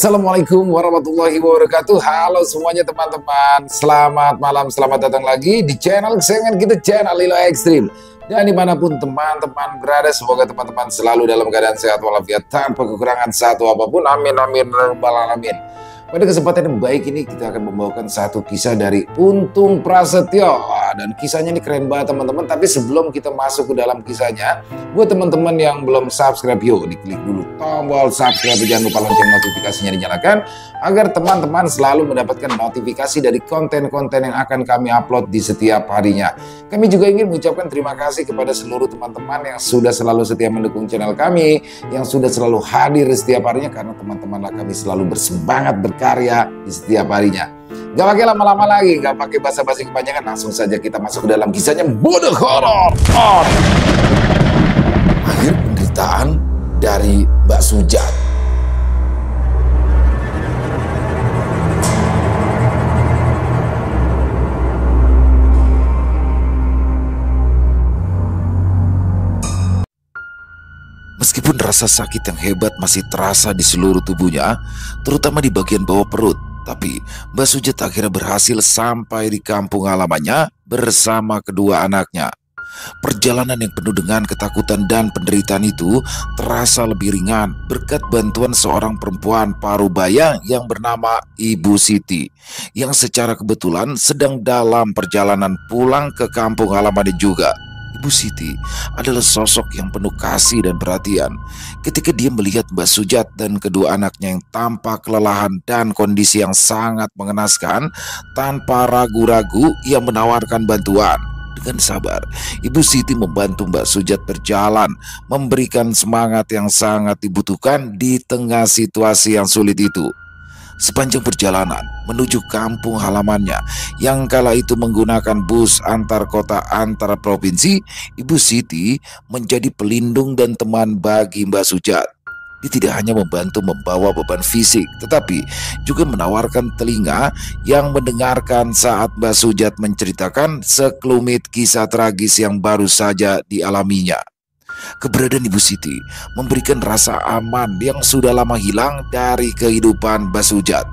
Assalamualaikum warahmatullahi wabarakatuh. Halo semuanya teman-teman. Selamat malam, selamat datang lagi di channel kesayangan kita, channel Lilo Ekstrim. Dan dimanapun teman-teman berada, semoga teman-teman selalu dalam keadaan sehat walafiat tanpa kekurangan satu apapun. Amin amin rabbal alamin. Pada kesempatan yang baik ini kita akan membawakan satu kisah dari Untung Prasetyo. Dan kisahnya ini keren banget teman-teman. Tapi sebelum kita masuk ke dalam kisahnya, buat teman-teman yang belum subscribe, yuk diklik dulu tombol subscribe. Jangan lupa lonceng notifikasinya dinyalakan agar teman-teman selalu mendapatkan notifikasi dari konten-konten yang akan kami upload di setiap harinya. Kami juga ingin mengucapkan terima kasih kepada seluruh teman-teman yang sudah selalu setia mendukung channel kami, yang sudah selalu hadir di setiap harinya, karena teman-temanlah kami selalu bersemangat berkarya di setiap harinya. Gak pakai lama-lama lagi, gak pakai basa-basi kepanjangan, langsung saja kita masuk ke dalam kisahnya. Bodoh horor. Akhir penderitaan dari Mbak Sujat. Meskipun rasa sakit yang hebat masih terasa di seluruh tubuhnya, terutama di bagian bawah perut, tapi Mbak Sujat akhirnya berhasil sampai di kampung halamannya bersama kedua anaknya. Perjalanan yang penuh dengan ketakutan dan penderitaan itu terasa lebih ringan berkat bantuan seorang perempuan parubaya yang bernama Ibu Siti, yang secara kebetulan sedang dalam perjalanan pulang ke kampung halamannya juga. Ibu Siti adalah sosok yang penuh kasih dan perhatian. Ketika dia melihat Mbak Sujat dan kedua anaknya yang tampak kelelahan dan kondisi yang sangat mengenaskan, tanpa ragu-ragu ia menawarkan bantuan. Dengan sabar, Ibu Siti membantu Mbak Sujat berjalan, memberikan semangat yang sangat dibutuhkan di tengah situasi yang sulit itu. Sepanjang perjalanan menuju kampung halamannya yang kala itu menggunakan bus antar kota antar provinsi, Ibu Siti menjadi pelindung dan teman bagi Mbak Sujat. Dia tidak hanya membantu membawa beban fisik, tetapi juga menawarkan telinga yang mendengarkan saat Mbak Sujat menceritakan sekelumit kisah tragis yang baru saja dialaminya. Keberadaan Ibu Siti memberikan rasa aman yang sudah lama hilang dari kehidupan Mbak Sujat.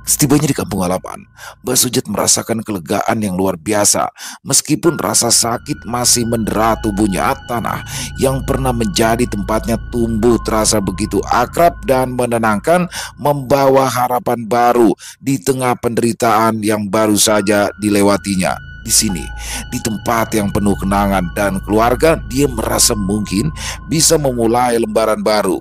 Setibanya di kampung halaman, Mbak Sujat merasakan kelegaan yang luar biasa. Meskipun rasa sakit masih mendera tubuhnya, tanah yang pernah menjadi tempatnya tumbuh terasa begitu akrab dan menenangkan, membawa harapan baru di tengah penderitaan yang baru saja dilewatinya. Di sini, di tempat yang penuh kenangan dan keluarga, dia merasa mungkin bisa memulai lembaran baru.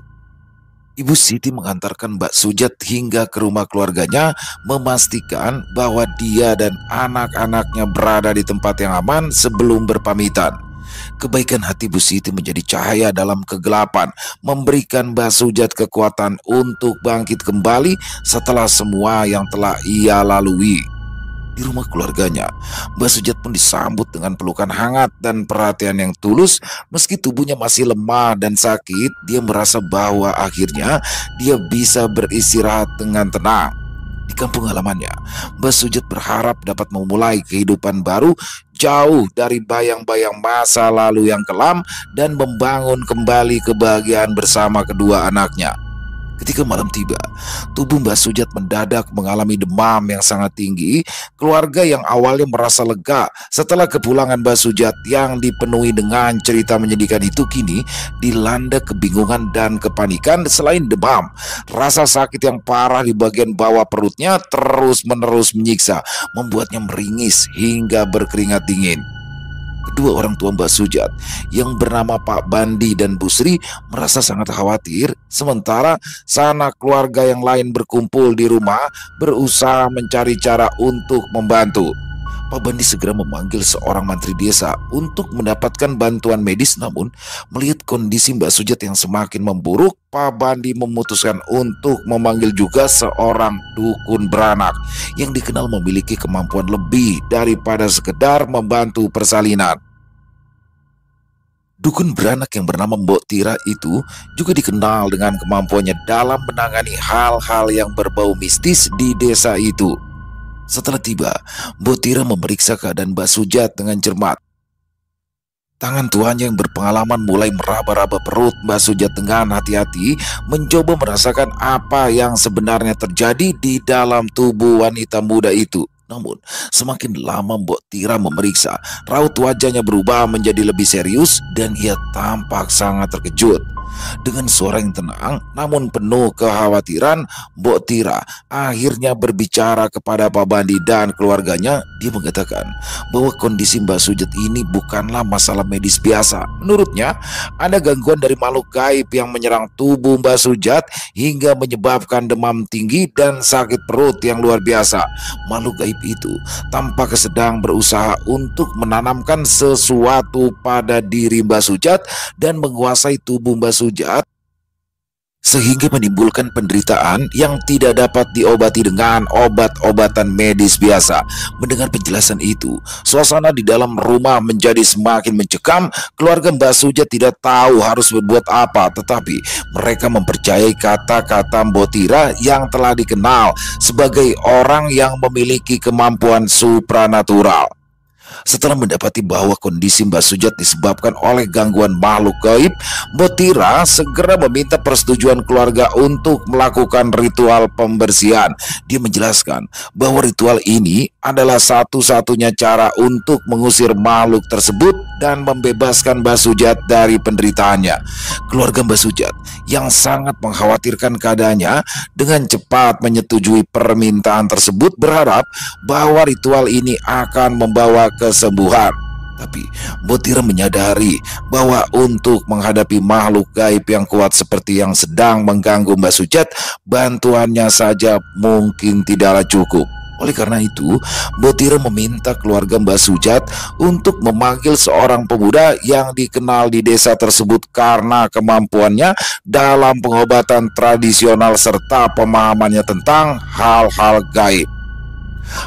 Ibu Siti mengantarkan Mbak Sujat hingga ke rumah keluarganya, memastikan bahwa dia dan anak-anaknya berada di tempat yang aman sebelum berpamitan. Kebaikan hati Bu Siti menjadi cahaya dalam kegelapan, memberikan Mbak Sujat kekuatan untuk bangkit kembali setelah semua yang telah ia lalui. Di rumah keluarganya, Mbak Sujat pun disambut dengan pelukan hangat dan perhatian yang tulus. Meski tubuhnya masih lemah dan sakit, dia merasa bahwa akhirnya dia bisa beristirahat dengan tenang. Di kampung halamannya, Mbak Sujat berharap dapat memulai kehidupan baru jauh dari bayang-bayang masa lalu yang kelam dan membangun kembali kebahagiaan bersama kedua anaknya. Ketika malam tiba, tubuh Mbak Sujat mendadak mengalami demam yang sangat tinggi. Keluarga yang awalnya merasa lega setelah kepulangan Mbak Sujat yang dipenuhi dengan cerita menyedihkan itu, kini dilanda kebingungan dan kepanikan. Selain demam, rasa sakit yang parah di bagian bawah perutnya terus-menerus menyiksa, membuatnya meringis hingga berkeringat dingin. Kedua orang tua Mbak Sujat yang bernama Pak Bandi dan Bu Sri merasa sangat khawatir, sementara sanak keluarga yang lain berkumpul di rumah berusaha mencari cara untuk membantu. Pak Bandi segera memanggil seorang mantri desa untuk mendapatkan bantuan medis, namun melihat kondisi Mbak Sujat yang semakin memburuk, Pak Bandi memutuskan untuk memanggil juga seorang dukun beranak yang dikenal memiliki kemampuan lebih daripada sekedar membantu persalinan. Dukun beranak yang bernama Mbok Tira itu juga dikenal dengan kemampuannya dalam menangani hal-hal yang berbau mistis di desa itu. Setelah tiba, Mbok Tira memeriksa keadaan Mbak Sujat dengan cermat. Tangan tuanya yang berpengalaman mulai meraba-raba perut Mbak Sujat dengan hati-hati, mencoba merasakan apa yang sebenarnya terjadi di dalam tubuh wanita muda itu. Namun, semakin lama Mbok Tira memeriksa, raut wajahnya berubah menjadi lebih serius dan ia tampak sangat terkejut. Dengan suara yang tenang namun penuh kekhawatiran, Mbok Tira akhirnya berbicara kepada Pak Bandi dan keluarganya. Dia mengatakan bahwa kondisi Mbak Sujat ini bukanlah masalah medis biasa. Menurutnya, ada gangguan dari makhluk gaib yang menyerang tubuh Mbak Sujat hingga menyebabkan demam tinggi dan sakit perut yang luar biasa. Makhluk gaib itu tampaknya sedang berusaha untuk menanamkan sesuatu pada diri Mbak Sujat dan menguasai tubuh Mbak Sujat sehingga menimbulkan penderitaan yang tidak dapat diobati dengan obat-obatan medis biasa. Mendengar penjelasan itu, suasana di dalam rumah menjadi semakin mencekam. Keluarga Mbak Sujat tidak tahu harus berbuat apa, tetapi mereka mempercayai kata-kata Mbok Tira yang telah dikenal sebagai orang yang memiliki kemampuan supranatural. Setelah mendapati bahwa kondisi Mbak Sujat disebabkan oleh gangguan makhluk gaib, Mbok Tira segera meminta persetujuan keluarga untuk melakukan ritual pembersihan. Dia menjelaskan bahwa ritual ini adalah satu-satunya cara untuk mengusir makhluk tersebut dan membebaskan Mbak Sujat dari penderitaannya. Keluarga Mbak Sujat yang sangat mengkhawatirkan keadaannya dengan cepat menyetujui permintaan tersebut, berharap bahwa ritual ini akan membawa kesembuhan. Tapi Mbok Tira menyadari bahwa untuk menghadapi makhluk gaib yang kuat seperti yang sedang mengganggu Mbak Sujat, bantuannya saja mungkin tidaklah cukup. Oleh karena itu, Mbok Tira meminta keluarga Mbak Sujat untuk memanggil seorang pemuda yang dikenal di desa tersebut karena kemampuannya dalam pengobatan tradisional serta pemahamannya tentang hal-hal gaib.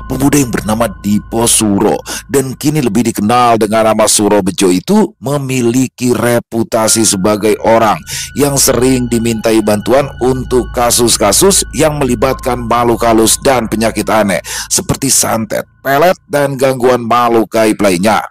Pemuda yang bernama Dipo Suro dan kini lebih dikenal dengan nama Suro Bejo itu memiliki reputasi sebagai orang yang sering dimintai bantuan untuk kasus-kasus yang melibatkan makhluk halus dan penyakit aneh seperti santet, pelet, dan gangguan makhluk gaib lainnya.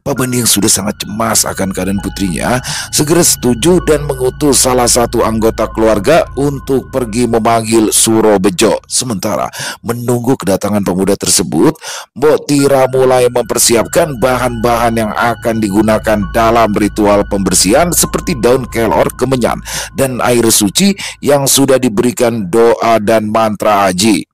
Pak Bandi yang sudah sangat cemas akan keadaan putrinya segera setuju dan mengutus salah satu anggota keluarga untuk pergi memanggil Suro Bejo. Sementara menunggu kedatangan pemuda tersebut, Mbok Tira mulai mempersiapkan bahan-bahan yang akan digunakan dalam ritual pembersihan seperti daun kelor, kemenyan, dan air suci yang sudah diberikan doa dan mantra haji.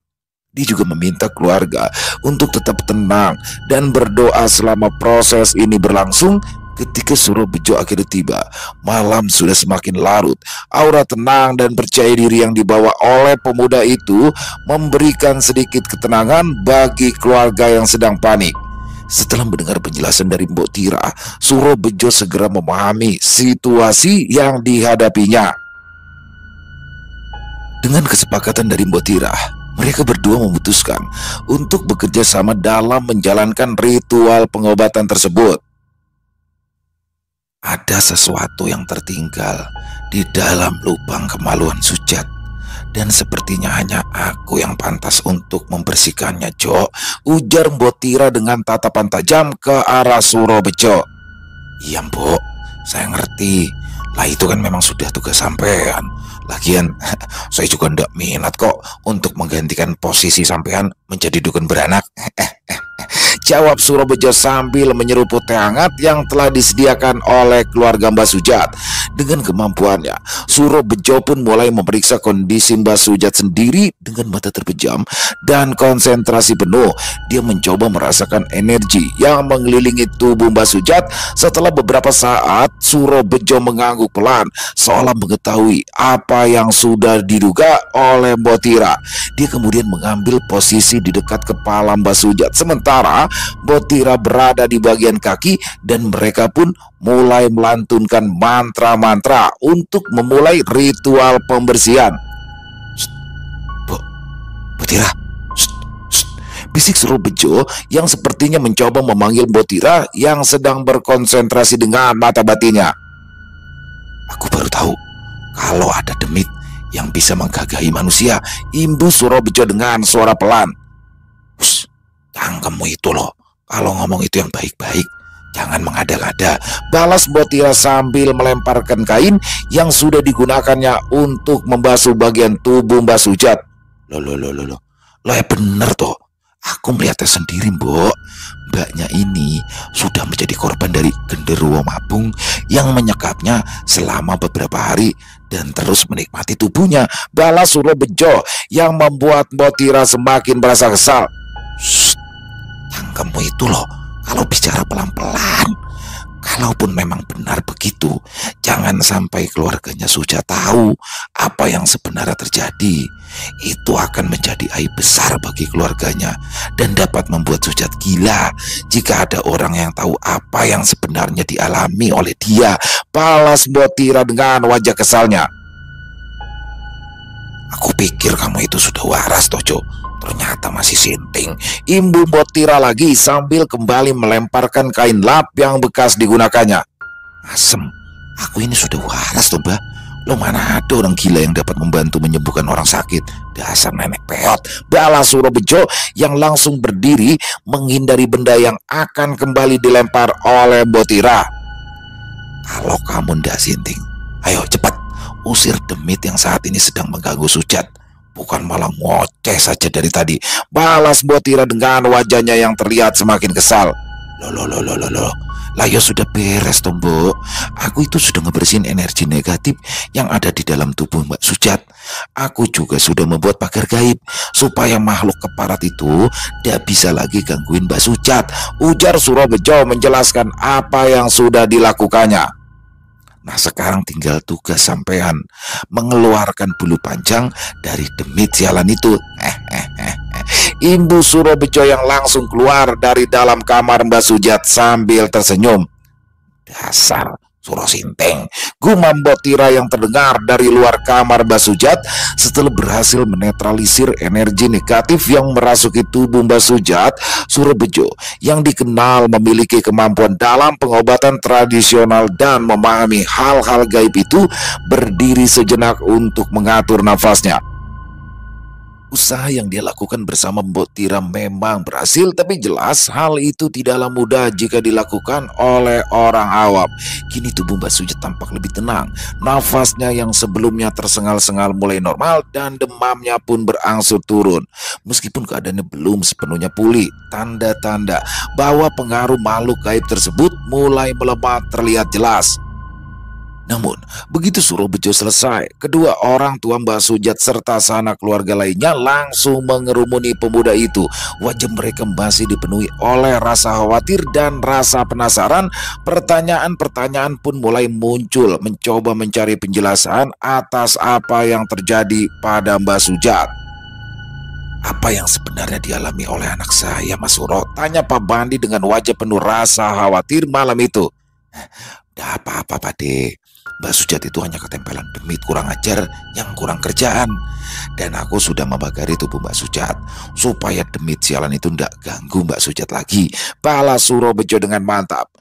Dia juga meminta keluarga untuk tetap tenang dan berdoa selama proses ini berlangsung. Ketika Suro Bejo akhirnya tiba, malam sudah semakin larut. Aura tenang dan percaya diri yang dibawa oleh pemuda itu memberikan sedikit ketenangan bagi keluarga yang sedang panik. Setelah mendengar penjelasan dari Mbok Tira, Suro Bejo segera memahami situasi yang dihadapinya. Dengan kesepakatan dari Mbok Tira, mereka berdua memutuskan untuk bekerja sama dalam menjalankan ritual pengobatan tersebut. Ada sesuatu yang tertinggal di dalam lubang kemaluan Sujat, dan sepertinya hanya aku yang pantas untuk membersihkannya, Jo, ujar Mbok Tira dengan tatapan tajam ke arah Suro Bejo. Iya, Mbok, saya ngerti. Lah itu kan memang sudah tugas sampean. Lagian saya juga ndak minat kok untuk menggantikan posisi sampean menjadi dukun beranak. Jawab Suro Bejo sambil menyeruput teh hangat yang telah disediakan oleh keluarga Mbak Sujat. Dengan kemampuannya, Suro Bejo pun mulai memeriksa kondisi Mbak Sujat sendiri dengan mata terpejam dan konsentrasi penuh. Dia mencoba merasakan energi yang mengelilingi tubuh Mbak Sujat. Setelah beberapa saat, Suro Bejo mengangguk pelan, seolah mengetahui apa yang sudah diduga oleh Mbok Tira. Dia kemudian mengambil posisi di dekat kepala Mbak Sujat, sementara Mbok Tira berada di bagian kaki, dan mereka pun mulai melantunkan mantra-mantra untuk memulai ritual pembersihan. Mbok Tira, bisik Suro Bejo yang sepertinya mencoba memanggil Mbok Tira yang sedang berkonsentrasi dengan mata batinnya. Aku baru tahu kalau ada demit yang bisa menggagahi manusia, imbus Suro Bejo dengan suara pelan. Cangkemmu itu loh, kalau ngomong itu yang baik-baik, Jangan mengada-ngada, balas Mbok Tira sambil melemparkan kain yang sudah digunakannya untuk membasuh bagian tubuh Mbak Sujat. Loh, ya bener toh. Aku melihatnya sendiri, Mbok. Mbaknya ini sudah menjadi korban dari genderuwo mabung yang menyekapnya selama beberapa hari dan terus menikmati tubuhnya, balas Surobejo yang membuat Mbok Tira semakin merasa kesal. Shh, cangkemmu itu loh, kalau bicara pelan-pelan. Kalaupun memang benar begitu, jangan sampai keluarganya Sujat tahu apa yang sebenarnya terjadi. Itu akan menjadi aib besar bagi keluarganya dan dapat membuat Sujat gila jika ada orang yang tahu apa yang sebenarnya dialami oleh dia, balas Mbok Tira dengan wajah kesalnya. Aku pikir kamu itu sudah waras, Tojo. Ternyata masih sinting, imbu Mbok Tira lagi sambil kembali melemparkan kain lap yang bekas digunakannya. Asem, aku ini sudah waras toh, Mbak. Lo mana ada orang gila yang dapat membantu menyembuhkan orang sakit. Dasar nenek peot, balas Surobejo yang langsung berdiri menghindari benda yang akan kembali dilempar oleh Mbok Tira. Kalau kamu ndak sinting, ayo cepat usir demit yang saat ini sedang mengganggu Sujat. Bukan malah ngoceh saja dari tadi, balas Mbok Tira dengan wajahnya yang terlihat semakin kesal. Loh. Lah ya sudah beres toh, Mbok. Aku itu sudah ngebersihin energi negatif yang ada di dalam tubuh Mbak Sujat. Aku juga sudah membuat pagar gaib supaya makhluk keparat itu tidak bisa lagi gangguin Mbak Sujat, ujar Surobejo menjelaskan apa yang sudah dilakukannya. Nah sekarang tinggal tugas sampean mengeluarkan bulu panjang dari demit sialan itu. Imbu Surobejo yang langsung keluar dari dalam kamar Mbak Sujat sambil tersenyum. Dasar Suro Sinteng, gumam Mbok Tira yang terdengar dari luar kamar Mbak Sujat setelah berhasil menetralisir energi negatif yang merasuki tubuh Mbak Sujat. Surobejo yang dikenal memiliki kemampuan dalam pengobatan tradisional dan memahami hal-hal gaib itu berdiri sejenak untuk mengatur nafasnya. Usaha yang dia lakukan bersama Mbok Tira memang berhasil, tapi jelas hal itu tidaklah mudah jika dilakukan oleh orang awam. Kini tubuh Mbak Sujat tampak lebih tenang, nafasnya yang sebelumnya tersengal-sengal mulai normal dan demamnya pun berangsur turun. Meskipun keadaannya belum sepenuhnya pulih, tanda-tanda bahwa pengaruh makhluk gaib tersebut mulai melemah terlihat jelas. Namun, begitu Surobejo selesai, kedua orang tua Mbak Sujat serta sanak keluarga lainnya langsung mengerumuni pemuda itu. Wajah mereka masih dipenuhi oleh rasa khawatir dan rasa penasaran. Pertanyaan-pertanyaan pun mulai muncul, mencoba mencari penjelasan atas apa yang terjadi pada Mbak Sujat. Apa yang sebenarnya dialami oleh anak saya, Mas Suro? Tanya Pak Bandi dengan wajah penuh rasa khawatir malam itu. Tidak apa-apa, Pak De. Mbak Sujat itu hanya ketempelan demit kurang ajar yang kurang kerjaan. Dan aku sudah membagari tubuh Mbak Sujat supaya demit sialan itu tidak ganggu Mbak Sujat lagi, balas Surobejo dengan mantap.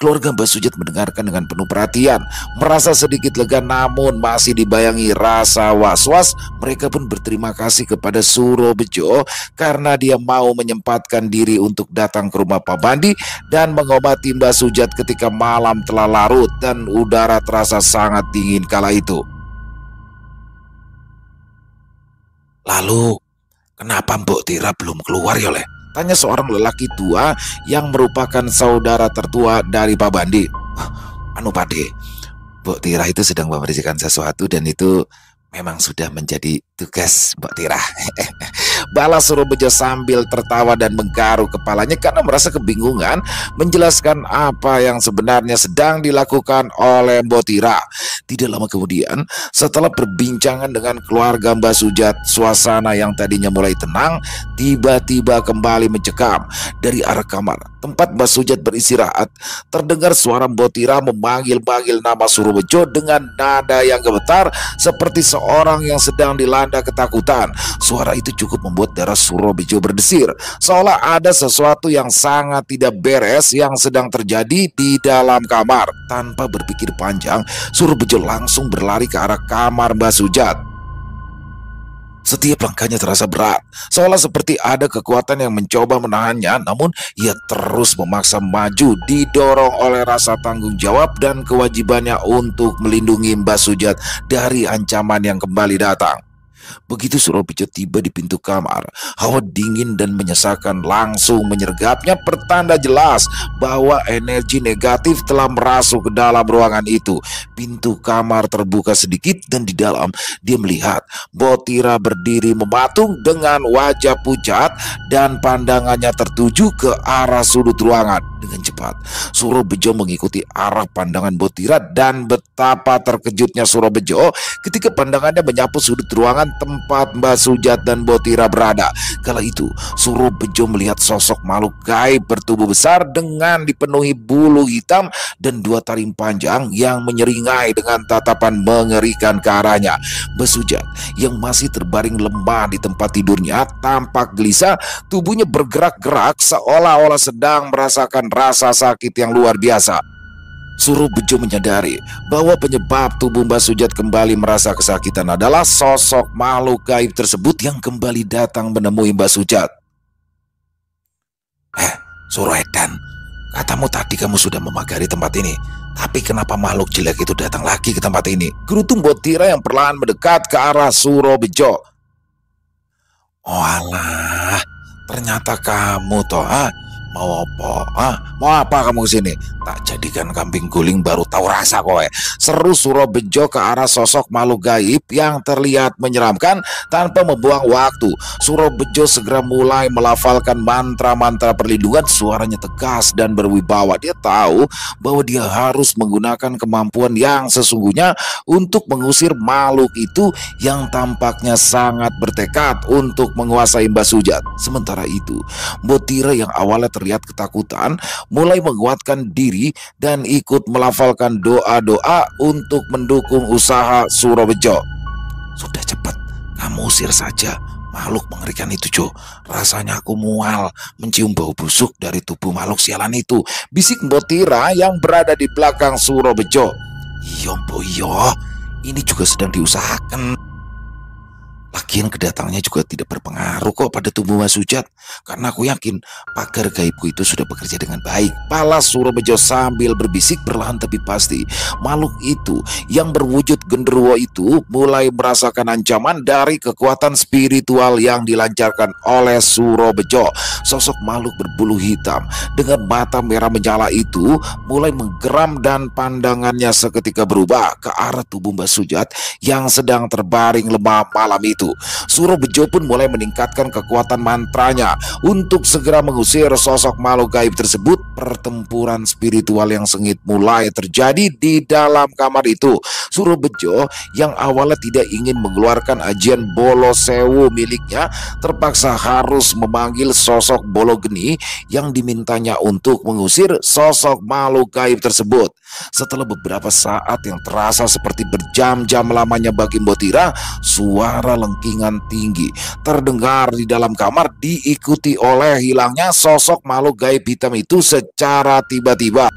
Keluarga Mbak Sujat mendengarkan dengan penuh perhatian, merasa sedikit lega namun masih dibayangi rasa was-was. Mereka pun berterima kasih kepada Surobejo karena dia mau menyempatkan diri untuk datang ke rumah Pak Bandi dan mengobati Mbak Sujat ketika malam telah larut dan udara terasa sangat dingin kala itu. Lalu, kenapa Mbok Tira belum keluar ya, Le? Tanya seorang lelaki tua yang merupakan saudara tertua dari Pak Bandi. Anu Pak De, Mbok Tira itu sedang membersihkan sesuatu dan itu memang sudah menjadi tugas Mbok Tira. Balas Surobejo sambil tertawa dan menggaruk kepalanya karena merasa kebingungan menjelaskan apa yang sebenarnya sedang dilakukan oleh Mbok Tira. Tidak lama kemudian, setelah perbincangan dengan keluarga Mbak Sujat, suasana yang tadinya mulai tenang tiba-tiba kembali mencekam. Dari arah kamar tempat Mbak Sujat beristirahat, terdengar suara Mbok Tira memanggil-manggil nama Surobejo dengan nada yang gemetar seperti seorang yang sedang dilanda ketakutan. Suara itu cukup membuat darah Surobejo berdesir, seolah ada sesuatu yang sangat tidak beres yang sedang terjadi di dalam kamar. Tanpa berpikir panjang, Surobejo langsung berlari ke arah kamar Mbak Sujat. Setiap langkahnya terasa berat, seolah seperti ada kekuatan yang mencoba menahannya, namun ia terus memaksa maju, didorong oleh rasa tanggung jawab dan kewajibannya untuk melindungi Mbah Sujat dari ancaman yang kembali datang. Begitu Surobejo tiba di pintu kamar, hawa dingin dan menyesakan langsung menyergapnya, pertanda jelas bahwa energi negatif telah merasuk ke dalam ruangan itu. Pintu kamar terbuka sedikit dan di dalam dia melihat Botira berdiri mematung dengan wajah pucat dan pandangannya tertuju ke arah sudut ruangan. Dengan cepat, Surobejo mengikuti arah pandangan Botira dan betapa terkejutnya Surobejo ketika pandangannya menyapu sudut ruangan tempat Mbah Sujat dan Botira berada. Kala itu Surobejo melihat sosok makhluk gaib bertubuh besar dengan dipenuhi bulu hitam dan dua taring panjang yang menyeringai dengan tatapan mengerikan ke arahnya. Mbah Sujat yang masih terbaring lemah di tempat tidurnya tampak gelisah, tubuhnya bergerak-gerak seolah-olah sedang merasakan rasa sakit yang luar biasa. Surobejo menyadari bahwa penyebab tubuh Mbah Sujat kembali merasa kesakitan adalah sosok makhluk gaib tersebut yang kembali datang menemui Mbah Sujat. Suroedan, katamu tadi kamu sudah memagari tempat ini, tapi kenapa makhluk jelek itu datang lagi ke tempat ini? Gerutu Botira yang perlahan mendekat ke arah Surobejo. Oh alah, ternyata kamu toh, mau apa? Mau apa kamu kesini? Tak jadikan kambing guling baru tahu rasa kowe. Seru Surobejo ke arah sosok makhluk gaib yang terlihat menyeramkan. Tanpa membuang waktu, Surobejo segera mulai melafalkan mantra-mantra perlindungan. Suaranya tegas dan berwibawa. Dia tahu bahwa dia harus menggunakan kemampuan yang sesungguhnya untuk mengusir makhluk itu yang tampaknya sangat bertekad untuk menguasai Mbah Sujat. Sementara itu, Botira yang awalnya terlihat ketakutan mulai menguatkan diri dan ikut melafalkan doa-doa untuk mendukung usaha Surobejo. Sudah cepat, kamu usir saja makhluk mengerikan itu, Jo. Rasanya aku mual mencium bau busuk dari tubuh makhluk sialan itu, bisik Botira yang berada di belakang Surobejo. Iyo, Boyo, ini juga sedang diusahakan. Lagian kedatangannya juga tidak berpengaruh kok pada tubuh Mbah Sujat, karena aku yakin pagar gaibku itu sudah bekerja dengan baik. Palas Surobejo sambil berbisik perlahan tapi pasti. Makhluk itu yang berwujud genderuwo itu mulai merasakan ancaman dari kekuatan spiritual yang dilancarkan oleh Surobejo. Sosok makhluk berbulu hitam dengan mata merah menyala itu mulai menggeram dan pandangannya seketika berubah ke arah tubuh Mbah Sujat yang sedang terbaring lemah malam itu. Surobejo pun mulai meningkatkan kekuatan mantranya untuk segera mengusir sosok makhluk gaib tersebut. Pertempuran spiritual yang sengit mulai terjadi di dalam kamar itu. Surobejo yang awalnya tidak ingin mengeluarkan ajian Bolo Sewu miliknya terpaksa harus memanggil sosok Bolo Geni yang dimintanya untuk mengusir sosok makhluk gaib tersebut. Setelah beberapa saat yang terasa seperti berjam-jam lamanya bagi Botira, suara lengkingan tinggi terdengar di dalam kamar, diikuti oleh hilangnya sosok makhluk gaib hitam itu secara tiba-tiba.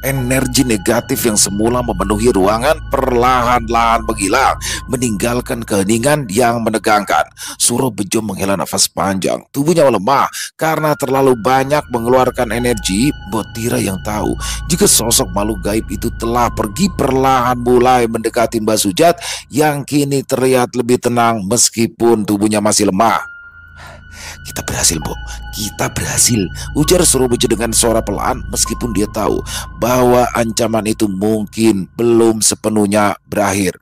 Energi negatif yang semula memenuhi ruangan perlahan-lahan menghilang, meninggalkan keheningan yang menegangkan. Surobejo menghela nafas panjang, tubuhnya melemah karena terlalu banyak mengeluarkan energi. Botira yang tahu jika sosok makhluk gaib itu telah pergi perlahan mulai mendekati Mbah Sujat yang kini terlihat lebih tenang meskipun tubuhnya masih lemah. Kita berhasil, Bo. Kita berhasil, ujar Surobejo dengan suara pelan meskipun dia tahu bahwa ancaman itu mungkin belum sepenuhnya berakhir.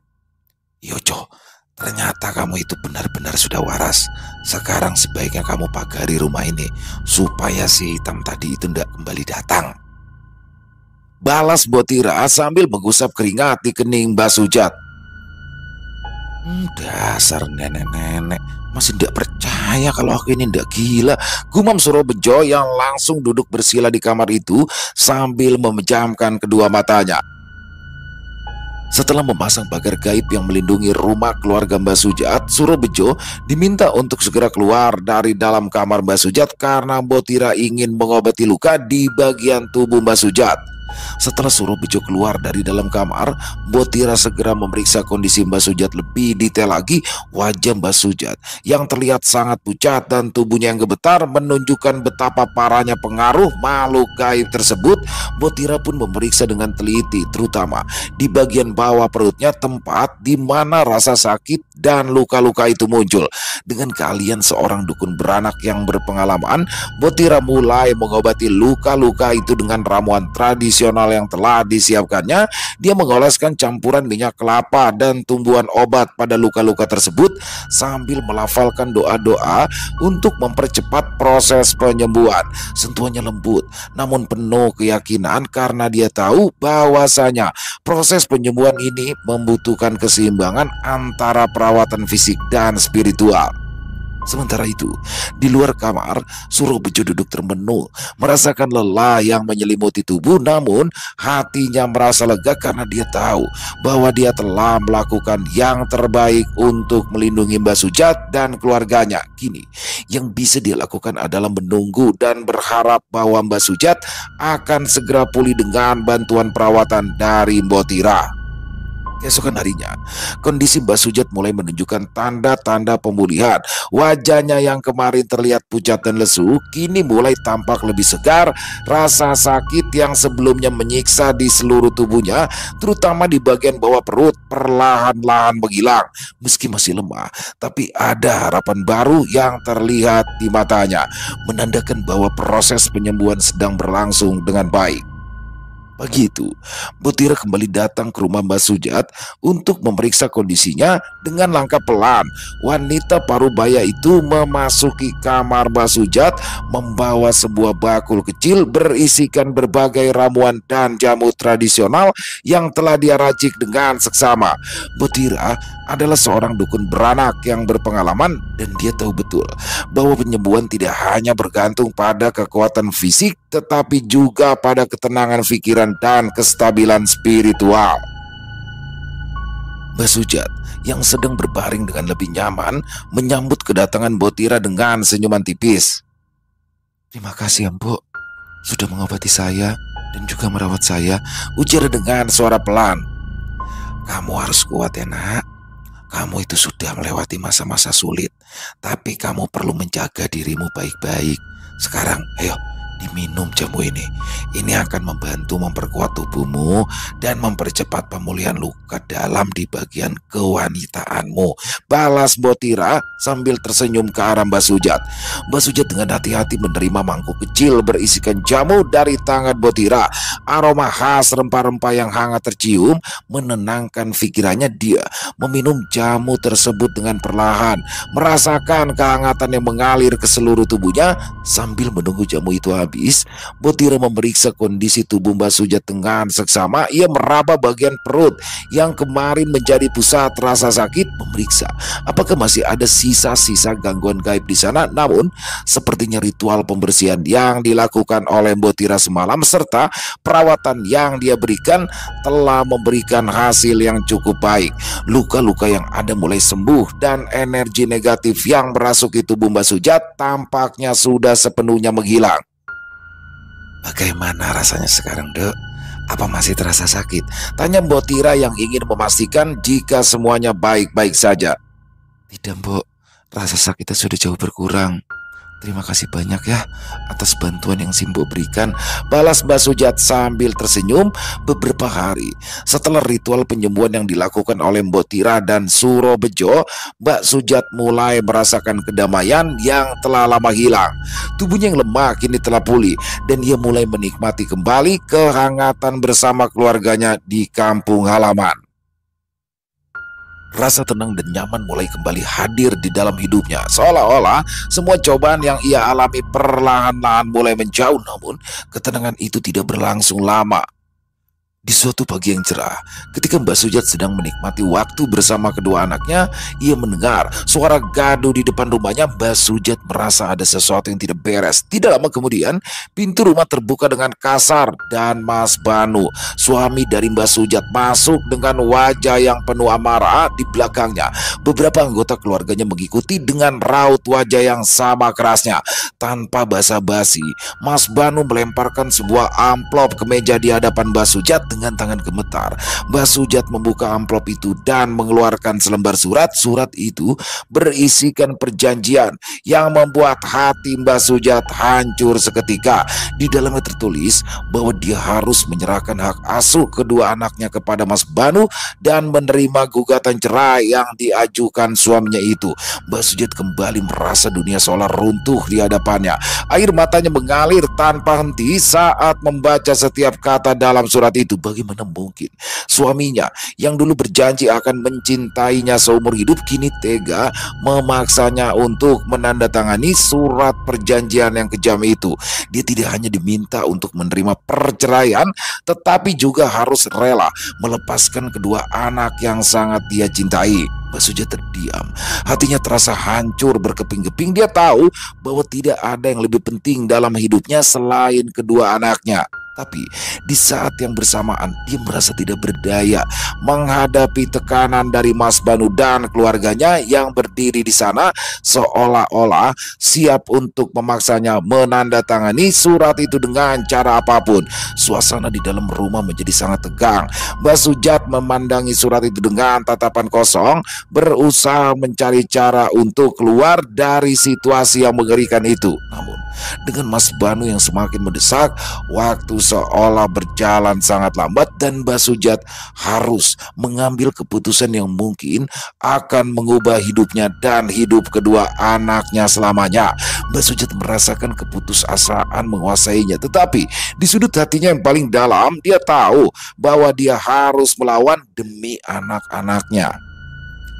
Yojo, ternyata kamu itu benar-benar sudah waras. Sekarang sebaiknya kamu pagari rumah ini supaya si hitam tadi itu tidak kembali datang. Balas Botira sambil menggusap keringat di kening Mbah Sujat. Dasar nenek-nenek, masih tidak percaya kalau aku ini tidak gila, gumam Surobejo yang langsung duduk bersila di kamar itu sambil memejamkan kedua matanya. Setelah memasang pagar gaib yang melindungi rumah keluarga Mbah Sujat, Surobejo diminta untuk segera keluar dari dalam kamar Mbah Sujat karena Botira ingin mengobati luka di bagian tubuh Mbah Sujat. Setelah Suro Bejo keluar dari dalam kamar, Mbok Tira segera memeriksa kondisi Mbah Sujat lebih detail lagi. Wajah Mbah Sujat yang terlihat sangat pucat dan tubuhnya yang gemetar menunjukkan betapa parahnya pengaruh makhluk gaib tersebut. Mbok Tira pun memeriksa dengan teliti, terutama di bagian bawah perutnya, tempat di mana rasa sakit dan luka-luka itu muncul. Dengan keahlian seorang dukun beranak yang berpengalaman, Mbok Tira mulai mengobati luka-luka itu dengan ramuan tradisional yang telah disiapkannya. Dia mengoleskan campuran minyak kelapa dan tumbuhan obat pada luka-luka tersebut sambil melafalkan doa-doa untuk mempercepat proses penyembuhan. Sentuhannya lembut namun penuh keyakinan karena dia tahu bahwasanya proses penyembuhan ini membutuhkan keseimbangan antara perawatan fisik dan spiritual. Sementara itu, di luar kamar, Suro Bejo duduk termenung, merasakan lelah yang menyelimuti tubuh, namun hatinya merasa lega karena dia tahu bahwa dia telah melakukan yang terbaik untuk melindungi Mbah Sujat dan keluarganya. Kini, yang bisa dia lakukan adalah menunggu dan berharap bahwa Mbah Sujat akan segera pulih dengan bantuan perawatan dari Mbok Tira. Keesokan harinya, kondisi Mbah Sujat mulai menunjukkan tanda-tanda pemulihan. Wajahnya yang kemarin terlihat pucat dan lesu, kini mulai tampak lebih segar. Rasa sakit yang sebelumnya menyiksa di seluruh tubuhnya, terutama di bagian bawah perut, perlahan-lahan menghilang. Meski masih lemah, tapi ada harapan baru yang terlihat di matanya, menandakan bahwa proses penyembuhan sedang berlangsung dengan baik. Pagi itu, Mbok Tira kembali datang ke rumah Mbah Sujat untuk memeriksa kondisinya. Dengan langkah pelan, wanita parubaya itu memasuki kamar Mbah Sujat membawa sebuah bakul kecil berisikan berbagai ramuan dan jamu tradisional yang telah dia racik dengan seksama. Mbok Tira adalah seorang dukun beranak yang berpengalaman dan dia tahu betul bahwa penyembuhan tidak hanya bergantung pada kekuatan fisik, tetapi juga pada ketenangan pikiran dan kestabilan spiritual. Mbah Sujat yang sedang berbaring dengan lebih nyaman menyambut kedatangan Mbok Tira dengan senyuman tipis. "Terima kasih ya Mbok, sudah mengobati saya dan juga merawat saya," ujar dengan suara pelan. "Kamu harus kuat ya nak. Kamu itu sudah melewati masa-masa sulit, tapi kamu perlu menjaga dirimu baik-baik. Sekarang ayo diminum jamu ini. Ini akan membantu memperkuat tubuhmu dan mempercepat pemulihan luka dalam di bagian kewanitaanmu," balas Mbok Tira sambil tersenyum ke arah Mbah Sujat. Mbah Sujat dengan hati-hati menerima mangkuk kecil berisikan jamu dari tangan Mbok Tira. Aroma khas rempah-rempah yang hangat tercium menenangkan pikirannya. Dia meminum jamu tersebut dengan perlahan, merasakan kehangatan yang mengalir ke seluruh tubuhnya. Sambil menunggu jamu itu habis, Mbok Tira memeriksa kondisi tubuh Mbah Sujat dengan seksama. Ia meraba bagian perut yang kemarin menjadi pusat rasa sakit, memeriksa apakah masih ada sisa-sisa gangguan gaib di sana. Namun sepertinya ritual pembersihan yang dilakukan oleh Mbok Tira semalam serta perawatan yang dia berikan telah memberikan hasil yang cukup baik. Luka-luka yang ada mulai sembuh dan energi negatif yang merasuki tubuh Mbah Sujat tampaknya sudah sepenuhnya menghilang. "Bagaimana rasanya sekarang, Dek? Apa masih terasa sakit?" tanya Mbok Tira yang ingin memastikan jika semuanya baik-baik saja. "Tidak, Mbok. Rasa sakitnya sudah jauh berkurang. Terima kasih banyak ya atas bantuan yang Simbo berikan," balas Mbah Sujat sambil tersenyum. Beberapa hari setelah ritual penyembuhan yang dilakukan oleh Mbok Tira dan Suro Bejo, Mbah Sujat mulai merasakan kedamaian yang telah lama hilang. Tubuhnya yang lemah kini telah pulih dan ia mulai menikmati kembali kehangatan bersama keluarganya di kampung halaman. Rasa tenang dan nyaman mulai kembali hadir di dalam hidupnya. Seolah-olah semua cobaan yang ia alami perlahan-lahan mulai menjauh. Namun ketenangan itu tidak berlangsung lama. Di suatu pagi yang cerah, ketika Mbak Sujat sedang menikmati waktu bersama kedua anaknya, ia mendengar suara gaduh di depan rumahnya. Mbak Sujat merasa ada sesuatu yang tidak beres. Tidak lama kemudian, pintu rumah terbuka dengan kasar dan Mas Banu, suami dari Mbak Sujat, masuk dengan wajah yang penuh amarah di belakangnya. Beberapa anggota keluarganya mengikuti dengan raut wajah yang sama kerasnya. Tanpa basa-basi, Mas Banu melemparkan sebuah amplop ke meja di hadapan Mbak Sujat dengan tangan gemetar. Mbak Sujat membuka amplop itu dan mengeluarkan selembar surat. Surat itu berisikan perjanjian yang membuat hati Mbak Sujat hancur seketika. Di dalamnya tertulis bahwa dia harus menyerahkan hak asuh kedua anaknya kepada Mas Banu dan menerima gugatan cerai yang diajukan suaminya itu. Mbak Sujat kembali merasa dunia seolah runtuh di hadapannya. Air matanya mengalir tanpa henti saat membaca setiap kata dalam surat itu. Bagaimana mungkin suaminya yang dulu berjanji akan mencintainya seumur hidup kini tega memaksanya untuk menandatangani surat perjanjian yang kejam itu. Dia tidak hanya diminta untuk menerima perceraian, tetapi juga harus rela melepaskan kedua anak yang sangat dia cintai. Mbak Sujat terdiam, hatinya terasa hancur berkeping-keping. Dia tahu bahwa tidak ada yang lebih penting dalam hidupnya selain kedua anaknya. Tapi di saat yang bersamaan dia merasa tidak berdaya menghadapi tekanan dari Mas Banu dan keluarganya yang berdiri di sana seolah-olah siap untuk memaksanya menandatangani surat itu dengan cara apapun. Suasana di dalam rumah menjadi sangat tegang. Mbak Sujat memandangi surat itu dengan tatapan kosong, berusaha mencari cara untuk keluar dari situasi yang mengerikan itu. Namun dengan Mas Banu yang semakin mendesak, waktu seolah berjalan sangat lambat dan Mbak Sujat harus mengambil keputusan yang mungkin akan mengubah hidupnya dan hidup kedua anaknya selamanya. Mbak Sujat merasakan keputusasaan menguasainya, tetapi di sudut hatinya yang paling dalam dia tahu bahwa dia harus melawan demi anak-anaknya.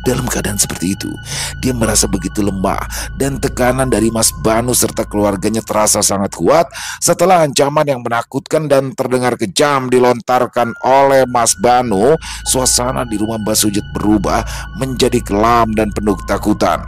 Dalam keadaan seperti itu, dia merasa begitu lemah dan tekanan dari Mas Banu serta keluarganya terasa sangat kuat. Setelah ancaman yang menakutkan dan terdengar kejam dilontarkan oleh Mas Banu, suasana di rumah Mbak Sujat berubah menjadi kelam dan penuh ketakutan.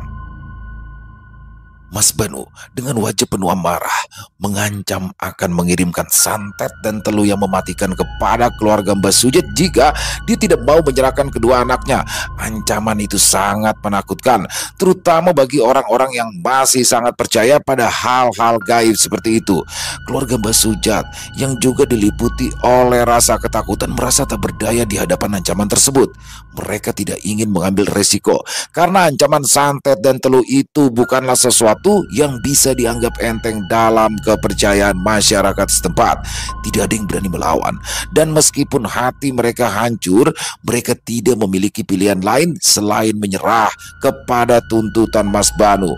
Mas Banu dengan wajah penuh amarah mengancam akan mengirimkan santet dan teluh yang mematikan kepada keluarga Mbak Sujat jika dia tidak mau menyerahkan kedua anaknya. Ancaman itu sangat menakutkan, terutama bagi orang-orang yang masih sangat percaya pada hal-hal gaib seperti itu. Keluarga Mbak Sujat yang juga diliputi oleh rasa ketakutan merasa tak berdaya di hadapan ancaman tersebut. Mereka tidak ingin mengambil resiko karena ancaman santet dan teluh itu bukanlah sesuatu yang bisa dianggap enteng dalam kepercayaan masyarakat setempat. Tidak ada yang berani melawan, dan meskipun hati mereka hancur, mereka tidak memiliki pilihan lain selain menyerah kepada tuntutan Mas Banu.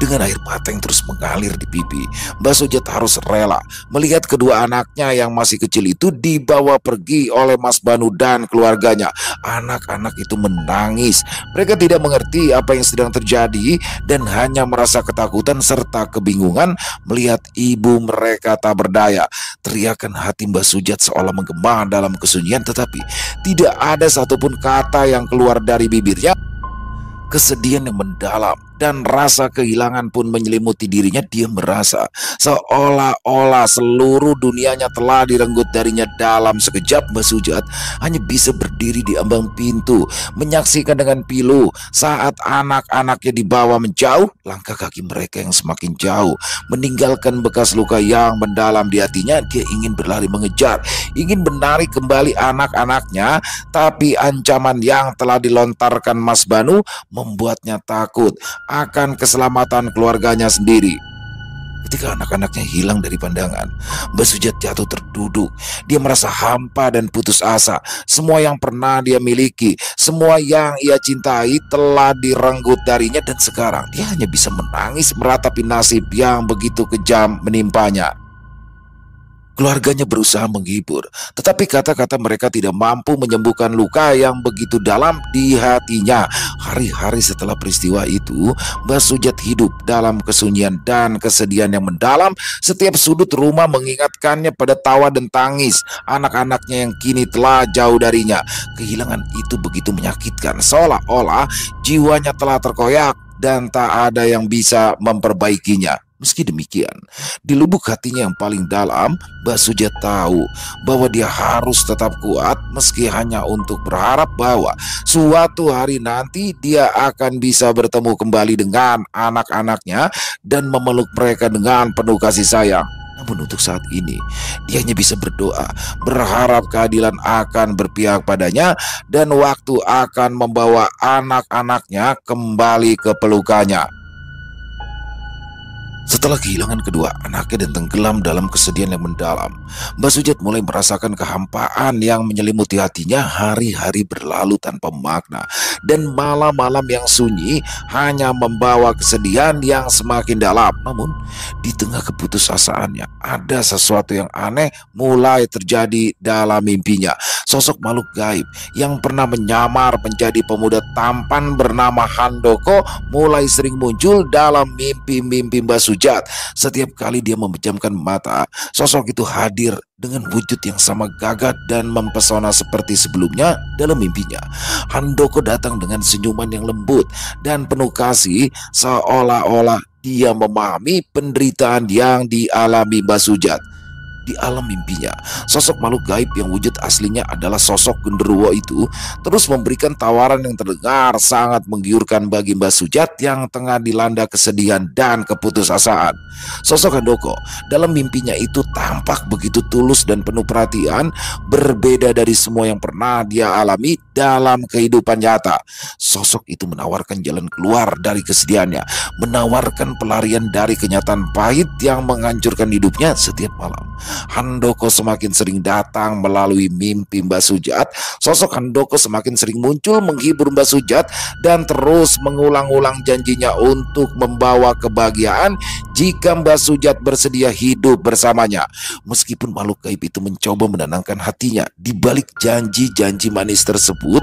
Dengan air mata yang terus mengalir di pipi, Mbak Sujat harus rela melihat kedua anaknya yang masih kecil itu dibawa pergi oleh Mas Banu dan keluarganya. Anak-anak itu menangis. Mereka tidak mengerti apa yang sedang terjadi dan hanya merasa ketakutan serta kebingungan melihat ibu mereka tak berdaya. Teriakan hati Mbak Sujat seolah menggema dalam kesunyian, tetapi tidak ada satupun kata yang keluar dari bibirnya. Kesedihan yang mendalam dan rasa kehilangan pun menyelimuti dirinya. Dia merasa seolah-olah seluruh dunianya telah direnggut darinya dalam sekejap. Mbak Sujat hanya bisa berdiri di ambang pintu, menyaksikan dengan pilu saat anak-anaknya dibawa menjauh. Langkah kaki mereka yang semakin jauh meninggalkan bekas luka yang mendalam di hatinya. Dia ingin berlari mengejar, ingin menarik kembali anak-anaknya, tapi ancaman yang telah dilontarkan Mas Banu membuatnya takut akan keselamatan keluarganya sendiri. Ketika anak-anaknya hilang dari pandangan, Mbak Sujat jatuh terduduk. Dia merasa hampa dan putus asa. Semua yang pernah dia miliki, semua yang ia cintai telah direnggut darinya, dan sekarang dia hanya bisa menangis meratapi nasib yang begitu kejam menimpanya. Keluarganya berusaha menghibur, tetapi kata-kata mereka tidak mampu menyembuhkan luka yang begitu dalam di hatinya. Hari-hari setelah peristiwa itu, Mbah Sujat hidup dalam kesunyian dan kesedihan yang mendalam. Setiap sudut rumah mengingatkannya pada tawa dan tangis anak-anaknya yang kini telah jauh darinya. Kehilangan itu begitu menyakitkan, seolah-olah jiwanya telah terkoyak dan tak ada yang bisa memperbaikinya. Meski demikian, di lubuk hatinya yang paling dalam, Mbah Sujat tahu bahwa dia harus tetap kuat meski hanya untuk berharap bahwa suatu hari nanti dia akan bisa bertemu kembali dengan anak-anaknya dan memeluk mereka dengan penuh kasih sayang. Namun untuk saat ini, dia hanya bisa berdoa, berharap keadilan akan berpihak padanya dan waktu akan membawa anak-anaknya kembali ke pelukannya. Setelah kehilangan kedua anaknya dan tenggelam dalam kesedihan yang mendalam, Mbah Sujat mulai merasakan kehampaan yang menyelimuti hatinya. Hari-hari berlalu tanpa makna, dan malam-malam yang sunyi hanya membawa kesedihan yang semakin dalam. Namun, di tengah keputusasaannya, ada sesuatu yang aneh mulai terjadi dalam mimpinya. Sosok makhluk gaib yang pernah menyamar menjadi pemuda tampan bernama Handoko mulai sering muncul dalam mimpi-mimpi Mbah Sujat. Setiap kali dia memejamkan mata, sosok itu hadir dengan wujud yang sama gagah dan mempesona seperti sebelumnya dalam mimpinya. Handoko datang dengan senyuman yang lembut dan penuh kasih, seolah-olah dia memahami penderitaan yang dialami Mbah Sujat. Di alam mimpinya, sosok makhluk gaib yang wujud aslinya adalah sosok genderuwo itu terus memberikan tawaran yang terdengar sangat menggiurkan bagi Mbah Sujat yang tengah dilanda kesedihan dan keputusasaan. Sosok Handoko dalam mimpinya itu tampak begitu tulus dan penuh perhatian, berbeda dari semua yang pernah dia alami dalam kehidupan nyata. Sosok itu menawarkan jalan keluar dari kesedihannya, menawarkan pelarian dari kenyataan pahit yang menghancurkan hidupnya. Setiap malam Handoko semakin sering datang melalui mimpi Mbah Sujat. Sosok Handoko semakin sering muncul menghibur Mbah Sujat dan terus mengulang-ulang janjinya untuk membawa kebahagiaan jika Mbah Sujat bersedia hidup bersamanya. Meskipun makhluk gaib itu mencoba menenangkan hatinya, di balik janji-janji manis tersebut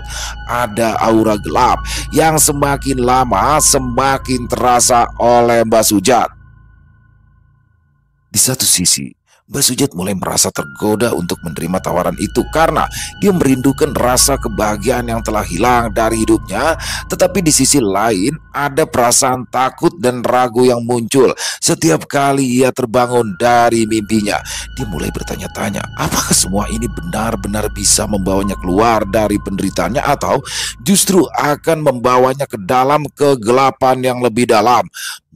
ada aura gelap yang semakin lama semakin terasa oleh Mbah Sujat. Di satu sisi, Mbah Sujat mulai merasa tergoda untuk menerima tawaran itu karena dia merindukan rasa kebahagiaan yang telah hilang dari hidupnya. Tetapi di sisi lain ada perasaan takut dan ragu yang muncul setiap kali ia terbangun dari mimpinya. Dia mulai bertanya-tanya, apakah semua ini benar-benar bisa membawanya keluar dari penderitaannya atau justru akan membawanya ke dalam kegelapan yang lebih dalam.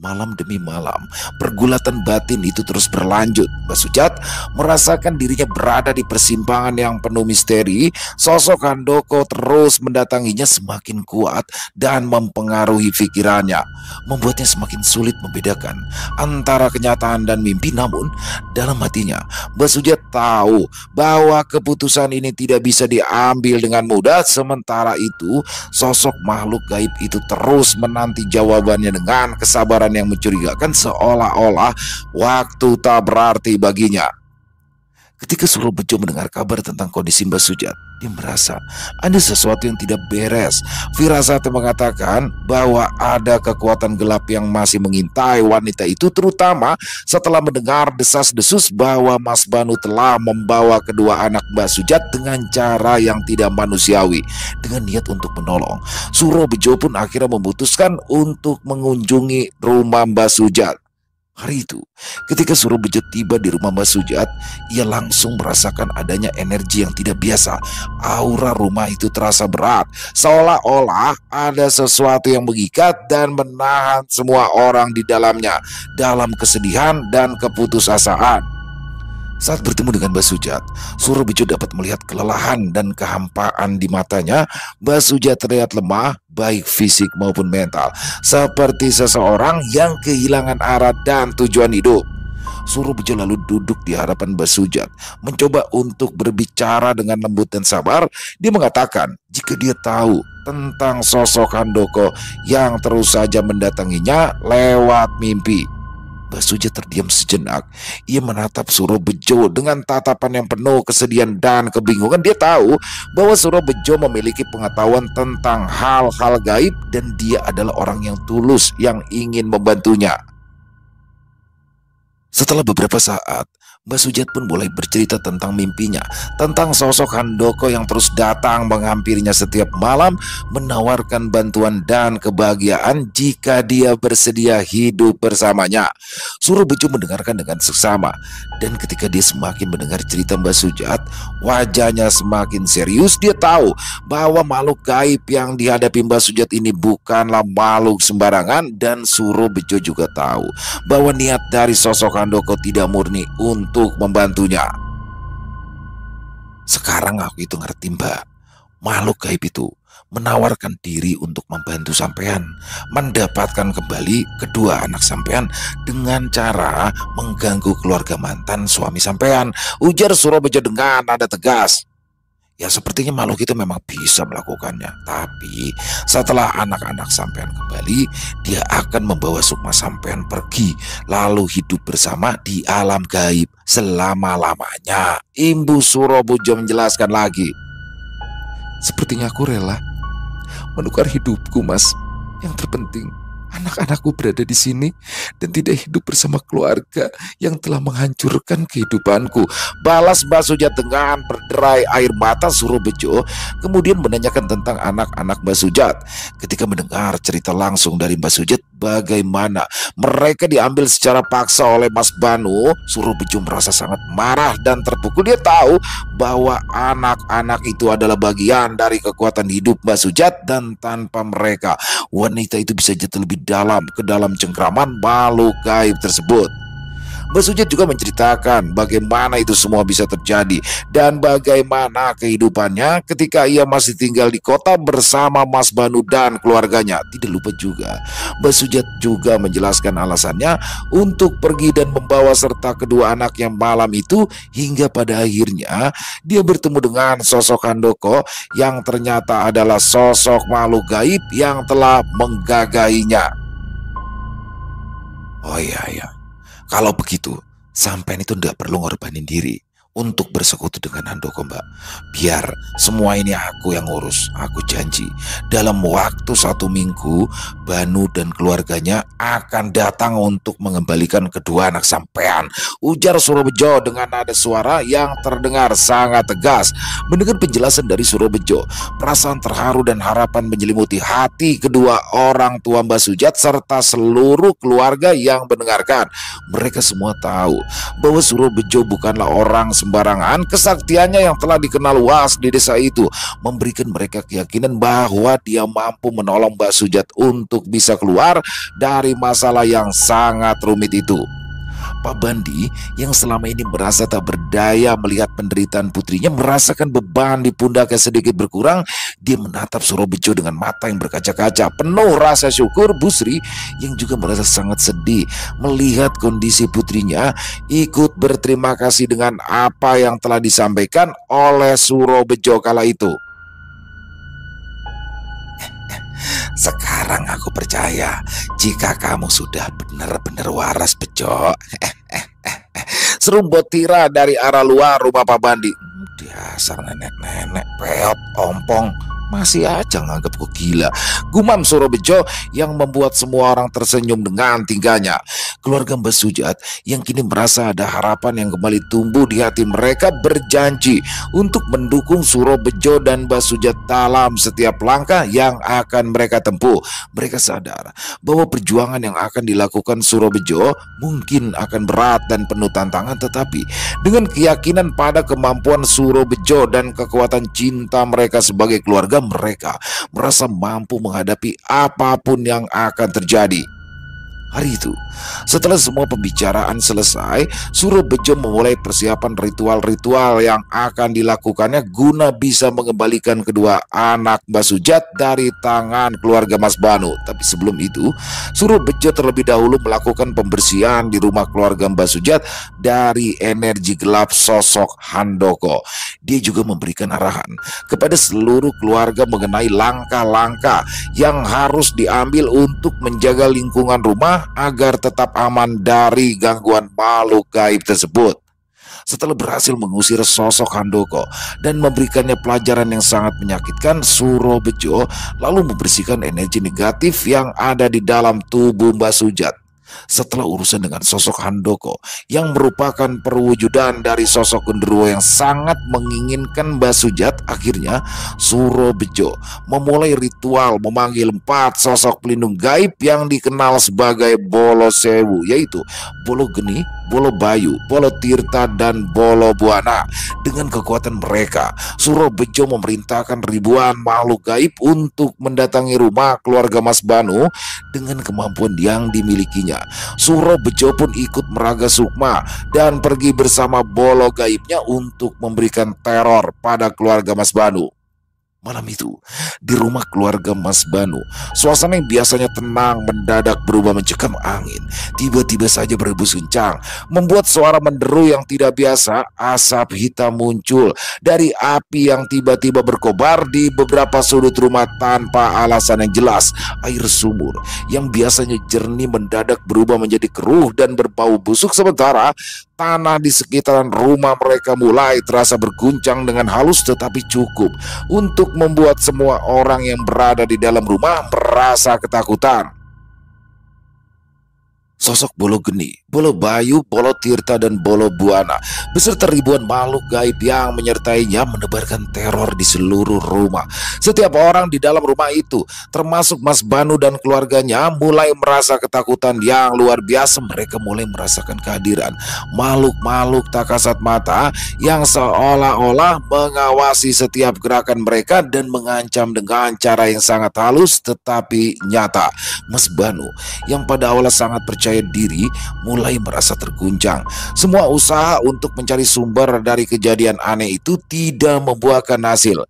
Malam demi malam, pergulatan batin itu terus berlanjut. Mbah Sujat merasakan dirinya berada di persimpangan yang penuh misteri. Sosok Handoko terus mendatanginya semakin kuat dan mempengaruhi pikirannya, membuatnya semakin sulit membedakan antara kenyataan dan mimpi. Namun dalam hatinya, Mbah Sujat tahu bahwa keputusan ini tidak bisa diambil dengan mudah. Sementara itu, sosok makhluk gaib itu terus menanti jawabannya dengan kesabaran yang mencurigakan, seolah-olah waktu tak berarti baginya. Ketika Suro Bejo mendengar kabar tentang kondisi Mbah Sujat, dia merasa ada sesuatu yang tidak beres. Firasatnya mengatakan bahwa ada kekuatan gelap yang masih mengintai wanita itu, terutama setelah mendengar desas-desus bahwa Mas Banu telah membawa kedua anak Mbah Sujat dengan cara yang tidak manusiawi. Dengan niat untuk menolong, Suro Bejo pun akhirnya memutuskan untuk mengunjungi rumah Mbah Sujat. Hari itu, ketika Suro Bejo tiba di rumah Mbah Sujat, ia langsung merasakan adanya energi yang tidak biasa. Aura rumah itu terasa berat, seolah-olah ada sesuatu yang mengikat dan menahan semua orang di dalamnya dalam kesedihan dan keputusasaan. Saat bertemu dengan Mbah Sujat, Suro Bejo dapat melihat kelelahan dan kehampaan di matanya. Mbah Sujat terlihat lemah, baik fisik maupun mental, seperti seseorang yang kehilangan arah dan tujuan hidup. Suro Bejo lalu duduk di hadapan Mbah Sujat, mencoba untuk berbicara dengan lembut dan sabar. Dia mengatakan jika dia tahu tentang sosok Handoko yang terus saja mendatanginya lewat mimpi. Basuja terdiam sejenak. Ia menatap Surobejo dengan tatapan yang penuh kesedihan dan kebingungan. Dia tahu bahwa Surobejo memiliki pengetahuan tentang hal-hal gaib dan dia adalah orang yang tulus yang ingin membantunya. Setelah beberapa saat, Mbak Sujat pun mulai bercerita tentang mimpinya, tentang sosok Handoko yang terus datang menghampirinya setiap malam, menawarkan bantuan dan kebahagiaan jika dia bersedia hidup bersamanya. Surobejo mendengarkan dengan seksama, dan ketika dia semakin mendengar cerita Mbak Sujat, wajahnya semakin serius. Dia tahu bahwa makhluk gaib yang dihadapi Mbak Sujat ini bukanlah makhluk sembarangan, dan Surobejo juga tahu bahwa niat dari sosok Handoko tidak murni untuk membantunya. Sekarang aku itu ngerti, Mbak. Makhluk gaib itu menawarkan diri untuk membantu sampean mendapatkan kembali kedua anak sampean dengan cara mengganggu keluarga mantan suami sampean, ujar Surobejo dengan nada tegas. Ya, sepertinya makhluk itu memang bisa melakukannya. Tapi setelah anak-anak sampean kembali, dia akan membawa Sukma sampean pergi, lalu hidup bersama di alam gaib selama-lamanya. Imbu Surobejo menjelaskan lagi. Sepertinya aku rela menukar hidupku, Mas. Yang terpenting anak-anakku berada di sini dan tidak hidup bersama keluarga yang telah menghancurkan kehidupanku, balas Mbak Sujat dengan berderai air mata. Surobejo kemudian menanyakan tentang anak-anak Mbak Sujat. Ketika mendengar cerita langsung dari Mbak Sujat bagaimana mereka diambil secara paksa oleh Mas Banu, Surobejo merasa sangat marah dan terpukul. Dia tahu bahwa anak-anak itu adalah bagian dari kekuatan hidup Mbak Sujat, dan tanpa mereka wanita itu bisa jatuh lebih dalam ke dalam cengkraman makhluk gaib tersebut. Mbak Sujat juga menceritakan bagaimana itu semua bisa terjadi dan bagaimana kehidupannya ketika ia masih tinggal di kota bersama Mas Banu dan keluarganya. Tidak lupa juga, Mbak Sujat juga menjelaskan alasannya untuk pergi dan membawa serta kedua anak yang malam itu, hingga pada akhirnya dia bertemu dengan sosok Handoko yang ternyata adalah sosok makhluk gaib yang telah menggagahinya. Oh iya. Kalau begitu, sampean itu tidak perlu ngorbanin diri untuk bersekutu dengan Handoko, Mbak. Biar semua ini aku yang ngurus. Aku janji dalam waktu 1 minggu Banu dan keluarganya akan datang untuk mengembalikan kedua anak sampean, ujar Surobejo dengan nada suara yang terdengar sangat tegas. Mendengar penjelasan dari Surobejo, perasaan terharu dan harapan menyelimuti hati kedua orang tua Mbak Sujat serta seluruh keluarga yang mendengarkan. Mereka semua tahu bahwa Surobejo bukanlah orang sembarangan. Kesaktiannya yang telah dikenal luas di desa itu memberikan mereka keyakinan bahwa dia mampu menolong Mbak Sujat untuk bisa keluar dari masalah yang sangat rumit itu. Pak Bandi yang selama ini merasa tak berdaya melihat penderitaan putrinya merasakan beban di pundaknya sedikit berkurang. Dia menatap Surobejo dengan mata yang berkaca-kaca penuh rasa syukur. Busri yang juga merasa sangat sedih melihat kondisi putrinya ikut berterima kasih dengan apa yang telah disampaikan oleh Surobejo kala itu. Sekarang aku percaya jika kamu sudah benar-benar waras, Bejo. Seru Botira dari arah luar rumah Pak Bandi. Dasar nenek-nenek peot ompong, masih aja nganggapku gila, gumam Surobejo yang membuat semua orang tersenyum dengan tingkahnya. Keluarga Mbak Sujat yang kini merasa ada harapan yang kembali tumbuh di hati mereka berjanji untuk mendukung Surobejo dan Mbak Sujat dalam setiap langkah yang akan mereka tempuh. Mereka sadar bahwa perjuangan yang akan dilakukan Surobejo mungkin akan berat dan penuh tantangan, tetapi dengan keyakinan pada kemampuan Surobejo dan kekuatan cinta mereka sebagai keluarga, mereka merasa mampu menghadapi apapun yang akan terjadi. Hari itu, setelah semua pembicaraan selesai, Surobejo memulai persiapan ritual-ritual yang akan dilakukannya guna bisa mengembalikan kedua anak Mbak Sujat dari tangan keluarga Mas Banu. Tapi sebelum itu, Surobejo terlebih dahulu melakukan pembersihan di rumah keluarga Mbak Sujat dari energi gelap sosok Handoko. Dia juga memberikan arahan kepada seluruh keluarga mengenai langkah-langkah yang harus diambil untuk menjaga lingkungan rumah agar tetap aman dari gangguan makhluk gaib tersebut. Setelah berhasil mengusir sosok Handoko dan memberikannya pelajaran yang sangat menyakitkan, Surobejo lalu membersihkan energi negatif yang ada di dalam tubuh Mbak Sujat. Setelah urusan dengan sosok Handoko yang merupakan perwujudan dari sosok genderuwo yang sangat menginginkan Mbak Sujat, akhirnya Surobejo memulai ritual memanggil 4 sosok pelindung gaib yang dikenal sebagai Bolo Sewu, yaitu Bolo Geni, Bolo Bayu, Bolo Tirta, dan Bolo Buana. Dengan kekuatan mereka, Surobejo memerintahkan ribuan makhluk gaib untuk mendatangi rumah keluarga Mas Banu dengan kemampuan yang dimilikinya. Surobejo pun ikut meraga sukma dan pergi bersama bolo gaibnya untuk memberikan teror pada keluarga Mas Banu. Malam itu, di rumah keluarga Mas Banu, suasana yang biasanya tenang mendadak berubah mencekam angin. Tiba-tiba saja berhembus kencang, membuat suara menderu yang tidak biasa. Asap hitam muncul dari api yang tiba-tiba berkobar di beberapa sudut rumah tanpa alasan yang jelas. Air sumur yang biasanya jernih mendadak berubah menjadi keruh dan berbau busuk, sementara tanah di sekitaran rumah mereka mulai terasa berguncang dengan halus, tetapi cukup untuk membuat semua orang yang berada di dalam rumah merasa ketakutan. Sosok Bolo Geni, Bolo Bayu, Bolo Tirta, dan Bolo Buana beserta ribuan makhluk gaib yang menyertainya menebarkan teror di seluruh rumah. Setiap orang di dalam rumah itu, termasuk Mas Banu dan keluarganya, mulai merasa ketakutan yang luar biasa. Mereka mulai merasakan kehadiran makhluk-makhluk tak kasat mata yang seolah-olah mengawasi setiap gerakan mereka dan mengancam dengan cara yang sangat halus tetapi nyata. Mas Banu yang pada awalnya sangat percaya diri mulai merasa terguncang. Semua usaha untuk mencari sumber dari kejadian aneh itu tidak membuahkan hasil.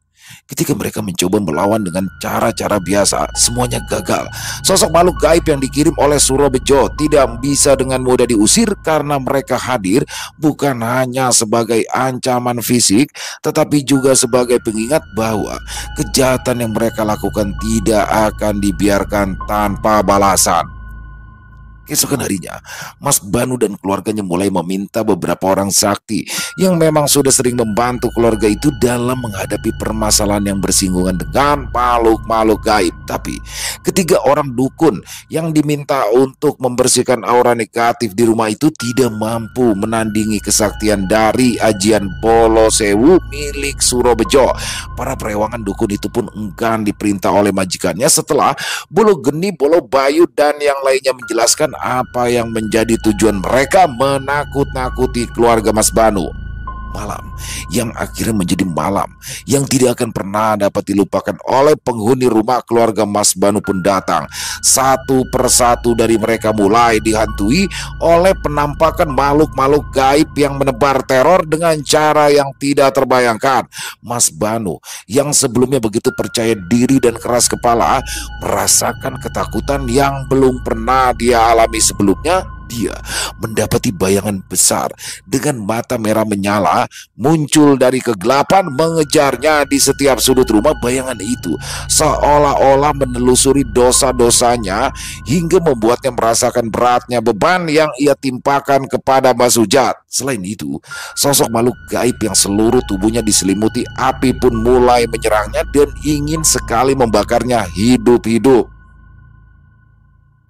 Ketika mereka mencoba melawan dengan cara-cara biasa, semuanya gagal. Sosok makhluk gaib yang dikirim oleh Surobejo tidak bisa dengan mudah diusir karena mereka hadir bukan hanya sebagai ancaman fisik, tetapi juga sebagai pengingat bahwa kejahatan yang mereka lakukan tidak akan dibiarkan tanpa balasan. Keesokan harinya, Mas Banu dan keluarganya mulai meminta beberapa orang sakti yang memang sudah sering membantu keluarga itu dalam menghadapi permasalahan yang bersinggungan dengan makhluk-makhluk gaib. Tapi ketiga orang dukun yang diminta untuk membersihkan aura negatif di rumah itu tidak mampu menandingi kesaktian dari ajian Bolo Sewu milik Surobejo. Para perewangan dukun itu pun enggan diperintah oleh majikannya setelah Bolo Geni, Bolo Bayu, dan yang lainnya menjelaskan apa yang menjadi tujuan mereka menakut-nakuti keluarga Mas Banu. Malam yang akhirnya menjadi malam yang tidak akan pernah dapat dilupakan oleh penghuni rumah keluarga Mas Banu pun datang. Satu persatu dari mereka mulai dihantui oleh penampakan makhluk-makhluk gaib yang menebar teror dengan cara yang tidak terbayangkan. Mas Banu yang sebelumnya begitu percaya diri dan keras kepala merasakan ketakutan yang belum pernah dia alami sebelumnya. Dia mendapati bayangan besar dengan mata merah menyala muncul dari kegelapan mengejarnya di setiap sudut rumah. Bayangan itu seolah-olah menelusuri dosa-dosanya hingga membuatnya merasakan beratnya beban yang ia timpakan kepada Mbak Sujat. Selain itu, sosok makhluk gaib yang seluruh tubuhnya diselimuti api pun mulai menyerangnya dan ingin sekali membakarnya hidup-hidup.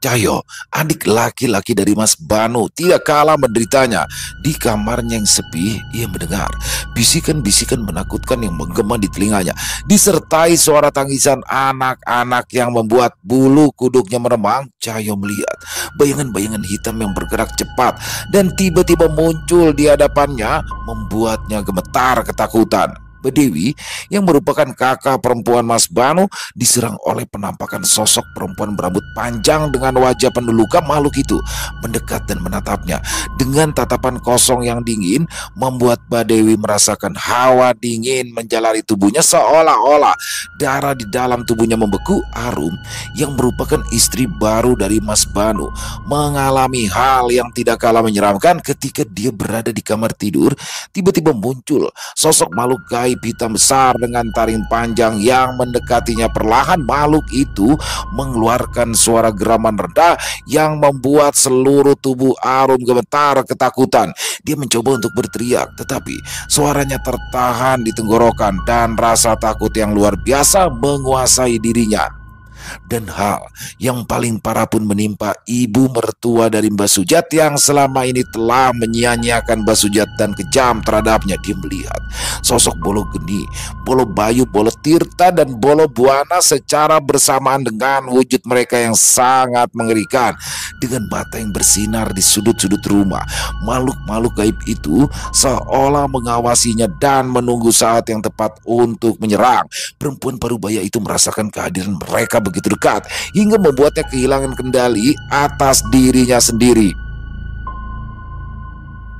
Cahyo, adik laki-laki dari Mas Banu, tidak kalah menderitanya. Di kamarnya yang sepi, ia mendengar bisikan-bisikan menakutkan yang menggema di telinganya, disertai suara tangisan anak-anak yang membuat bulu kuduknya meremang. Cahyo melihat bayangan-bayangan hitam yang bergerak cepat dan tiba-tiba muncul di hadapannya, membuatnya gemetar ketakutan. Bedewi yang merupakan kakak perempuan Mas Banu diserang oleh penampakan sosok perempuan berambut panjang dengan wajah penuh luka. Makhluk itu mendekat dan menatapnya dengan tatapan kosong yang dingin, membuat Badewi merasakan hawa dingin menjalari tubuhnya, seolah-olah darah di dalam tubuhnya membeku. Arum yang merupakan istri baru dari Mas Banu mengalami hal yang tidak kalah menyeramkan ketika dia berada di kamar tidur. Tiba-tiba muncul sosok makhluk gaib hitam besar dengan taring panjang yang mendekatinya perlahan. Makhluk itu mengeluarkan suara geraman rendah yang membuat seluruh tubuh Arum gemetar ketakutan. Dia mencoba untuk berteriak, tetapi suaranya tertahan di tenggorokan dan rasa takut yang luar biasa menguasai dirinya. Dan hal yang paling parah pun menimpa ibu mertua dari Mbah Sujat yang selama ini telah menyia-nyiakan Mbah Sujat dan kejam terhadapnya. Dia melihat sosok Bolo Geni, Bolo Bayu, Bolo Tirta, dan Bolo Buana secara bersamaan dengan wujud mereka yang sangat mengerikan. Dengan mata yang bersinar di sudut-sudut rumah, makhluk-makhluk gaib itu seolah mengawasinya dan menunggu saat yang tepat untuk menyerang. Perempuan parubaya itu merasakan kehadiran mereka begitu dekat hingga membuatnya kehilangan kendali atas dirinya sendiri.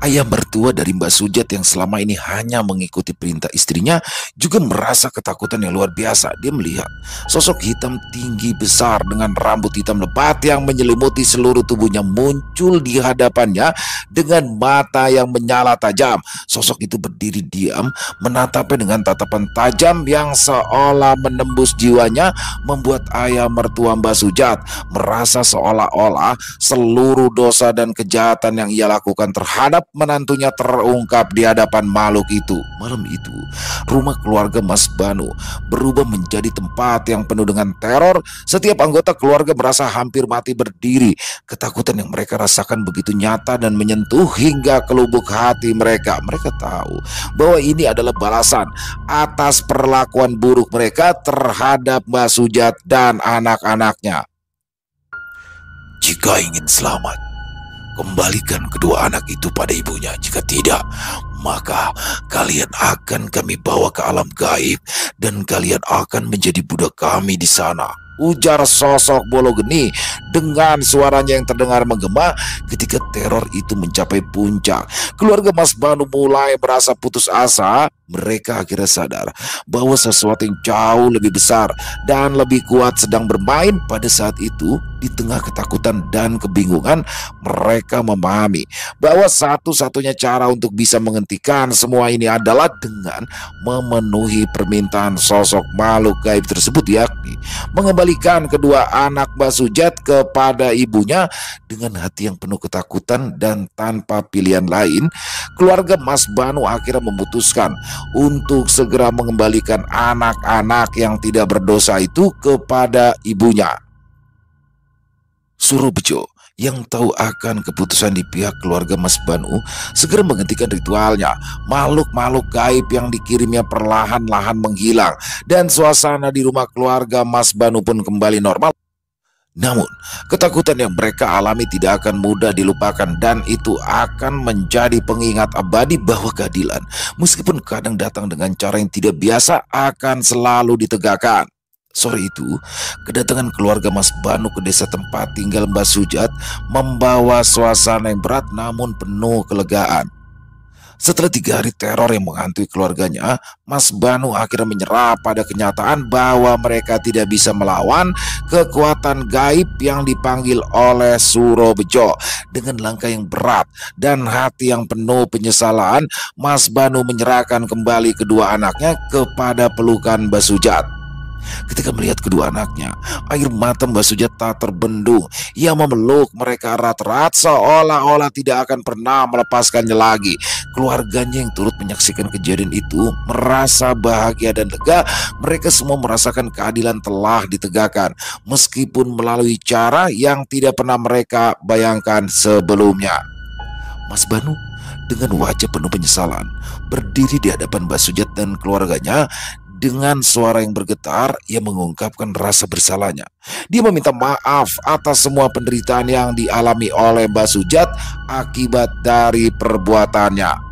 Ayah mertua dari Mbah Sujat yang selama ini hanya mengikuti perintah istrinya juga merasa ketakutan yang luar biasa. Dia melihat sosok hitam tinggi besar dengan rambut hitam lebat yang menyelimuti seluruh tubuhnya muncul di hadapannya dengan mata yang menyala tajam. Sosok itu berdiri diam, menatapnya dengan tatapan tajam yang seolah menembus jiwanya, membuat ayah mertua Mbah Sujat merasa seolah-olah seluruh dosa dan kejahatan yang ia lakukan terhadap menantunya terungkap di hadapan makhluk itu. Malam itu, rumah keluarga Mas Banu berubah menjadi tempat yang penuh dengan teror. Setiap anggota keluarga merasa hampir mati berdiri. Ketakutan yang mereka rasakan begitu nyata dan menyentuh hingga ke lubuk hati mereka. Mereka tahu bahwa ini adalah balasan atas perlakuan buruk mereka terhadap Mbah Sujat dan anak-anaknya. Jika ingin selamat, kembalikan kedua anak itu pada ibunya. Jika tidak, maka kalian akan kami bawa ke alam gaib dan kalian akan menjadi budak kami di sana, ujar sosok Bolo Geni dengan suaranya yang terdengar menggema. Ketika teror itu mencapai puncak, keluarga Mas Banu mulai merasa putus asa. Mereka akhirnya sadar bahwa sesuatu yang jauh lebih besar dan lebih kuat sedang bermain. Pada saat itu, di tengah ketakutan dan kebingungan, mereka memahami bahwa satu-satunya cara untuk bisa menghentikan semua ini adalah dengan memenuhi permintaan sosok makhluk gaib tersebut, yakni mengembalikan kedua anak Mbah Sujat kepada ibunya. Dengan hati yang penuh ketakutan dan tanpa pilihan lain, keluarga Mas Banu akhirnya memutuskan untuk segera mengembalikan anak-anak yang tidak berdosa itu kepada ibunya. Surobejo yang tahu akan keputusan di pihak keluarga Mas Banu segera menghentikan ritualnya. Makhluk-makhluk gaib yang dikirimnya perlahan-lahan menghilang dan suasana di rumah keluarga Mas Banu pun kembali normal. Namun, ketakutan yang mereka alami tidak akan mudah dilupakan dan itu akan menjadi pengingat abadi bahwa keadilan, meskipun kadang datang dengan cara yang tidak biasa, akan selalu ditegakkan. Sore itu, kedatangan keluarga Mas Banu ke desa tempat tinggal Mbah Sujat membawa suasana yang berat namun penuh kelegaan. Setelah 3 hari teror yang menghantui keluarganya, Mas Banu akhirnya menyerah pada kenyataan bahwa mereka tidak bisa melawan kekuatan gaib yang dipanggil oleh Surobejo. Dengan langkah yang berat dan hati yang penuh penyesalan, Mas Banu menyerahkan kembali kedua anaknya kepada pelukan Mbah Sujat. Ketika melihat kedua anaknya, air mata Mbah Sujat tak terbendung. Ia memeluk mereka erat-erat seolah-olah tidak akan pernah melepaskannya lagi. Keluarganya yang turut menyaksikan kejadian itu merasa bahagia dan lega. Mereka semua merasakan keadilan telah ditegakkan, meskipun melalui cara yang tidak pernah mereka bayangkan sebelumnya. Mas Banu dengan wajah penuh penyesalan berdiri di hadapan Mbah Sujat dan keluarganya. Dengan suara yang bergetar, ia mengungkapkan rasa bersalahnya. Dia meminta maaf atas semua penderitaan yang dialami oleh Mbah Sujat akibat dari perbuatannya.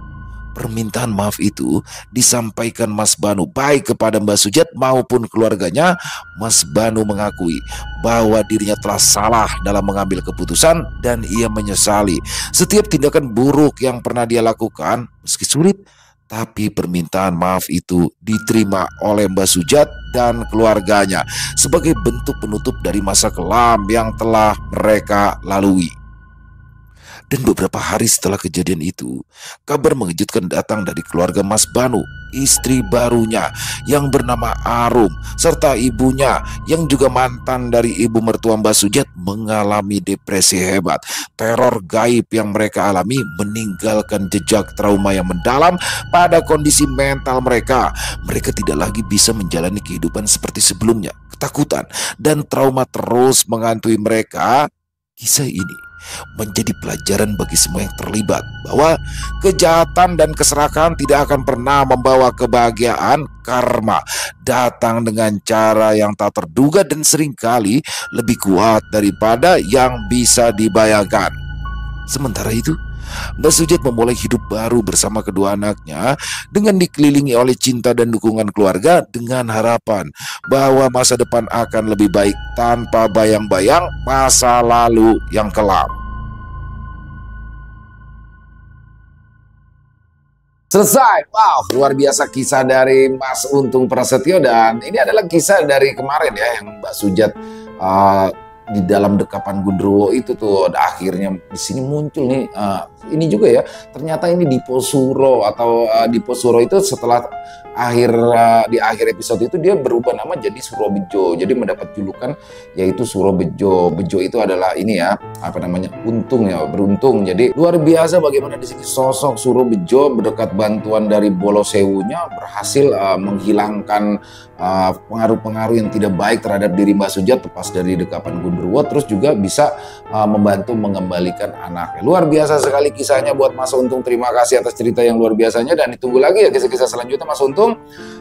Permintaan maaf itu disampaikan Mas Banu baik kepada Mbak Sujat maupun keluarganya. Mas Banu mengakui bahwa dirinya telah salah dalam mengambil keputusan dan ia menyesali setiap tindakan buruk yang pernah dia lakukan. Meski sulit, tapi permintaan maaf itu diterima oleh Mbak Sujat dan keluarganya sebagai bentuk penutup dari masa kelam yang telah mereka lalui. Dan beberapa hari setelah kejadian itu, kabar mengejutkan datang dari keluarga Mas Banu, istri barunya yang bernama Arum, serta ibunya yang juga mantan dari ibu mertua Mbak Sujat mengalami depresi hebat. Teror gaib yang mereka alami meninggalkan jejak trauma yang mendalam pada kondisi mental mereka. Mereka tidak lagi bisa menjalani kehidupan seperti sebelumnya. Ketakutan dan trauma terus menghantui mereka. Kisah ini menjadi pelajaran bagi semua yang terlibat bahwa kejahatan dan keserakahan tidak akan pernah membawa kebahagiaan. Karma datang dengan cara yang tak terduga dan seringkali lebih kuat daripada yang bisa dibayangkan. Sementara itu, Mbak Sujat memulai hidup baru bersama kedua anaknya dengan dikelilingi oleh cinta dan dukungan keluarga, dengan harapan bahwa masa depan akan lebih baik tanpa bayang-bayang masa lalu yang kelam. Selesai. Wow, luar biasa kisah dari Mas Untung Prasetyo. Dan ini adalah kisah dari kemarin ya, yang Mbak Sujat di dalam dekapan Gundruwo itu tuh. Akhirnya di sini muncul nih, ini juga ya, ternyata ini Dipo Suro atau Dipo Suro itu setelah di akhir episode itu dia berubah nama jadi Suro Bejo. Jadi mendapat julukan yaitu Suro Bejo. Bejo itu adalah ini ya, apa namanya, untung ya, beruntung. Jadi luar biasa bagaimana di sini sosok Suro Bejo berdekat bantuan dari Bolo Sewunya berhasil menghilangkan pengaruh-pengaruh yang tidak baik terhadap diri Mbak Sujat lepas dari dekapan Gundruwo, terus juga bisa membantu mengembalikan anaknya. Luar biasa sekali kisahnya buat Mas Untung. Terima kasih atas cerita yang luar biasanya dan ditunggu lagi ya kisah-kisah selanjutnya Mas Untung.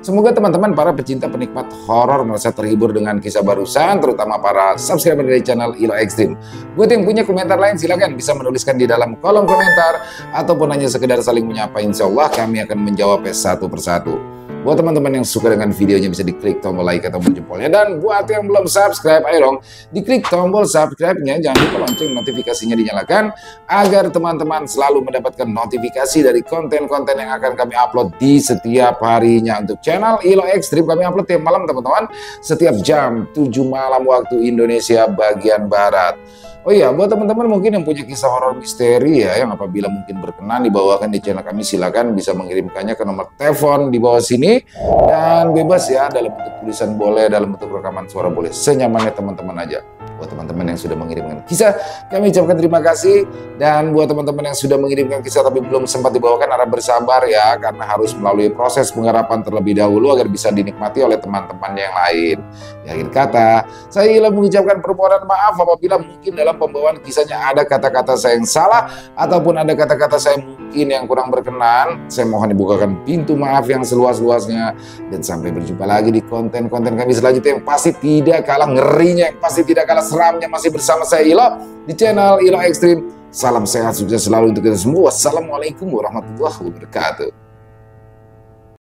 Semoga teman-teman para pecinta penikmat horor merasa terhibur dengan kisah barusan, terutama para subscriber dari channel Ilo Extreme. Buat yang punya komentar lain silahkan bisa menuliskan di dalam kolom komentar ataupun hanya sekedar saling menyapa. Insya Allah kami akan menjawabnya satu persatu. Buat teman-teman yang suka dengan videonya bisa diklik tombol like atau jempolnya. Dan buat yang belum subscribe, ayo dong diklik tombol subscribe-nya. Jangan lupa lonceng notifikasinya dinyalakan agar teman-teman selalu mendapatkan notifikasi dari konten-konten yang akan kami upload di setiap harinya. Untuk channel Ilo Extreme kami upload tiap malam teman-teman, setiap jam 7 malam waktu Indonesia bagian Barat. Oh iya, buat teman-teman mungkin yang punya kisah horor misteri ya, yang apabila mungkin berkenan dibawakan di channel kami, silakan bisa mengirimkannya ke nomor telepon di bawah sini. Dan bebas ya, dalam bentuk tulisan boleh, dalam bentuk rekaman suara boleh, senyamannya teman-teman aja. Buat teman-teman yang sudah mengirimkan kisah, kami ucapkan terima kasih. Dan buat teman-teman yang sudah mengirimkan kisah tapi belum sempat dibawakan, harap bersabar ya, karena harus melalui proses penggarapan terlebih dahulu agar bisa dinikmati oleh teman-teman yang lain. Di akhir kata, saya ingin mengucapkan permohonan maaf apabila mungkin dalam pembawaan kisahnya ada kata-kata saya yang salah ataupun ada kata-kata saya mungkin yang kurang berkenan. Saya mohon dibukakan pintu maaf yang seluas-luasnya. Dan sampai berjumpa lagi di konten-konten kami selanjutnya yang pasti tidak kalah ngerinya, yang pasti tidak kalah seramnya, masih bersama saya Ilo di channel Ilo Extreme. Salam sehat, sukses selalu untuk kita semua. Wassalamualaikum warahmatullahi wabarakatuh.